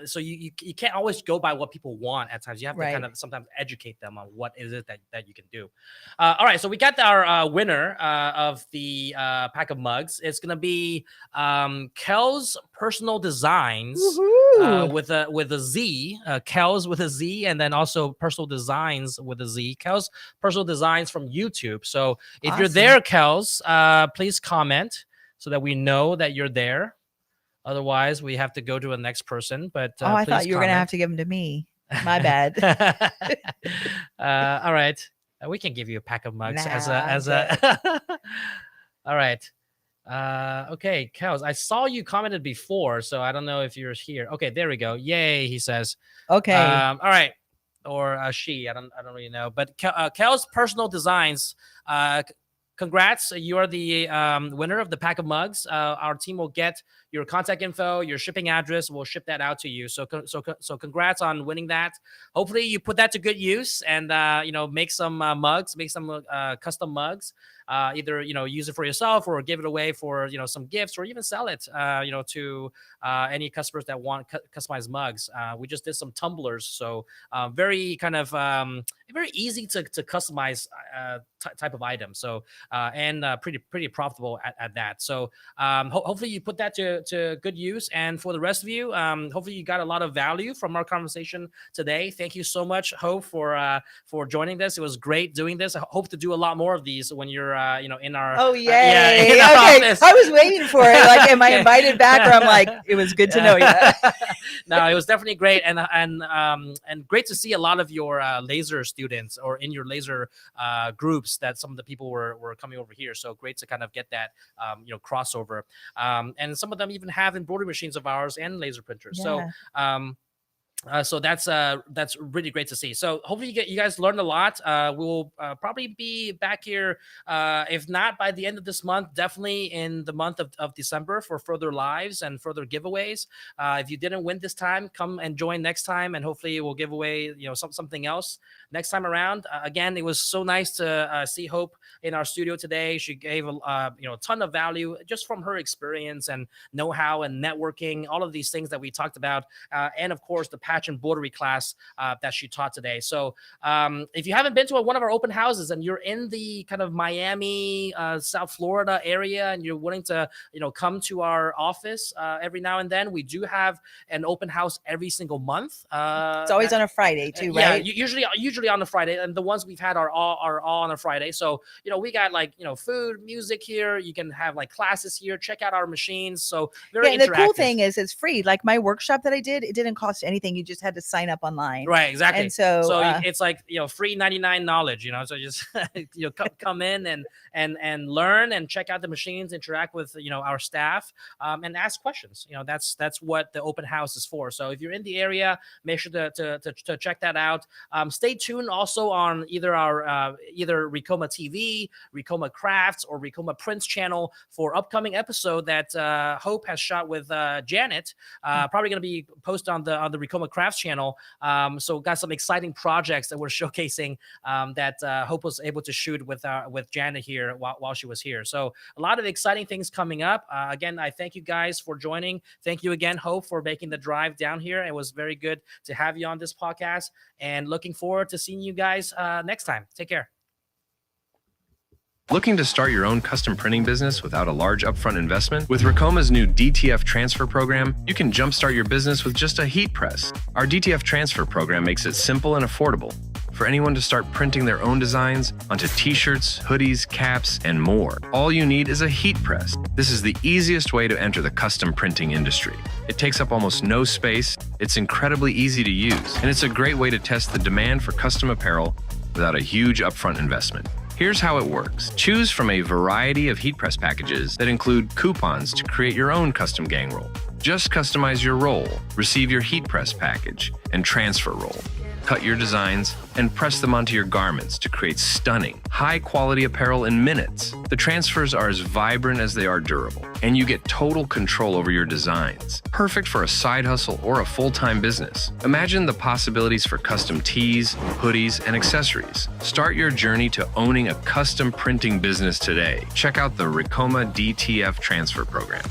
so you can't always go by what people want at times. You have to kind Right. of sometimes educate them on what is it that you can do. All right, so we got our winner of the pack of mugs. It's gonna be Kel's Personal Designs Woohoo! with a Z, Kel's with a Z, and then also Personal Designs with a Z. Kel's Personal Designs from YouTube. So if you're Awesome. there, Kel's, please comment so that we know that you're there. Otherwise, we have to go to the next person. But Oh, I please thought you were gonna have comment. to give them to me. My bad. All right, we can give you a pack of mugs Nah, I'm as a. All right. Okay, Kels, I saw you commented before, so I don't know if you're here. Okay, there we go. Yay, he says. okay. All right, or she. I don't really know. But Kel's Personal Designs. Congrats, you are the winner of the pack of mugs. Our team will get your contact info, your shipping address. We'll ship that out to you. So congrats on winning that. Hopefully you put that to good use and make some mugs, make some custom mugs. Either use it for yourself or give it away for some gifts, or even sell it to any customers that want customized mugs. We just did some tumblers, so very kind of very easy to customize type of item. So and pretty profitable at that. So hopefully you put that to good use. And for the rest of you, hopefully you got a lot of value from our conversation today. Thank you so much, Hope, for joining this. It was great doing this. I hope to do a lot more of these when you're in our Oh yay! in our Okay, office. I was waiting for it. Like, am I invited back? Or I'm like, it was good to know you. No, it was definitely great, and great to see a lot of your laser students, or in your laser groups, that some of the people were coming over here. So great to kind of get that crossover. And some of them even have embroidery machines of ours and laser printers. Yeah. So that's really great to see. So hopefully you guys learned a lot. We'll probably be back here, if not by the end of this month, definitely in the month of December, for further lives and further giveaways. If you didn't win this time, come and join next time, and hopefully we'll give away something else next time around. Again, it was so nice to see Hope in our studio today. She gave a ton of value just from her experience and know-how and networking, all of these things that we talked about, and of course the patch embroidery class that she taught today. So if you haven't been to one of our open houses and you're in the kind of Miami, South Florida area, and you're willing to come to our office every now and then, we do have an open house every single month. It's always on a Friday too, right? Yeah, usually on a Friday, and the ones we've had are all on a Friday. So we got food, music here. You can have classes here. Check out our machines. So very interactive. And the cool thing is it's free. Like my workshop that I did, it didn't cost anything. You just had to sign up online. Right, exactly. And so it's free 99 knowledge, so just come in and learn and check out the machines, interact with our staff, and ask questions. That's what the open house is for. So if you're in the area, make sure to check that out. Stay tuned also on either our either Ricoma TV, Ricoma Crafts, or Ricoma Prints channel for upcoming episode that Hope has shot with Janet. Probably going to be posted on the Ricoma Crafts channel. So got some exciting projects that we're showcasing that Hope was able to shoot with Janet here while she was here. So a lot of exciting things coming up. Again, I thank you guys for joining. Thank you again, Hope, for making the drive down here. It was very good to have you on this podcast, and looking forward to seeing you guys next time. Take care. Looking to start your own custom printing business without a large upfront investment? With Ricoma's new DTF transfer program, you can jumpstart your business with just a heat press. Our DTF transfer program makes it simple and affordable for anyone to start printing their own designs onto t-shirts, hoodies, caps, and more. All you need is a heat press. This is the easiest way to enter the custom printing industry. It takes up almost no space, it's incredibly easy to use, and it's a great way to test the demand for custom apparel without a huge upfront investment. Here's how it works. Choose from a variety of heat press packages that include coupons to create your own custom gang roll. Just customize your roll, receive your heat press package, and transfer roll. cut your designs, and press them onto your garments to create stunning, high-quality apparel in minutes. The transfers are as vibrant as they are durable, and you get total control over your designs. Perfect for a side hustle or a full-time business. Imagine the possibilities for custom tees, hoodies, and accessories. Start your journey to owning a custom printing business today. Check out the Ricoma DTF Transfer Program.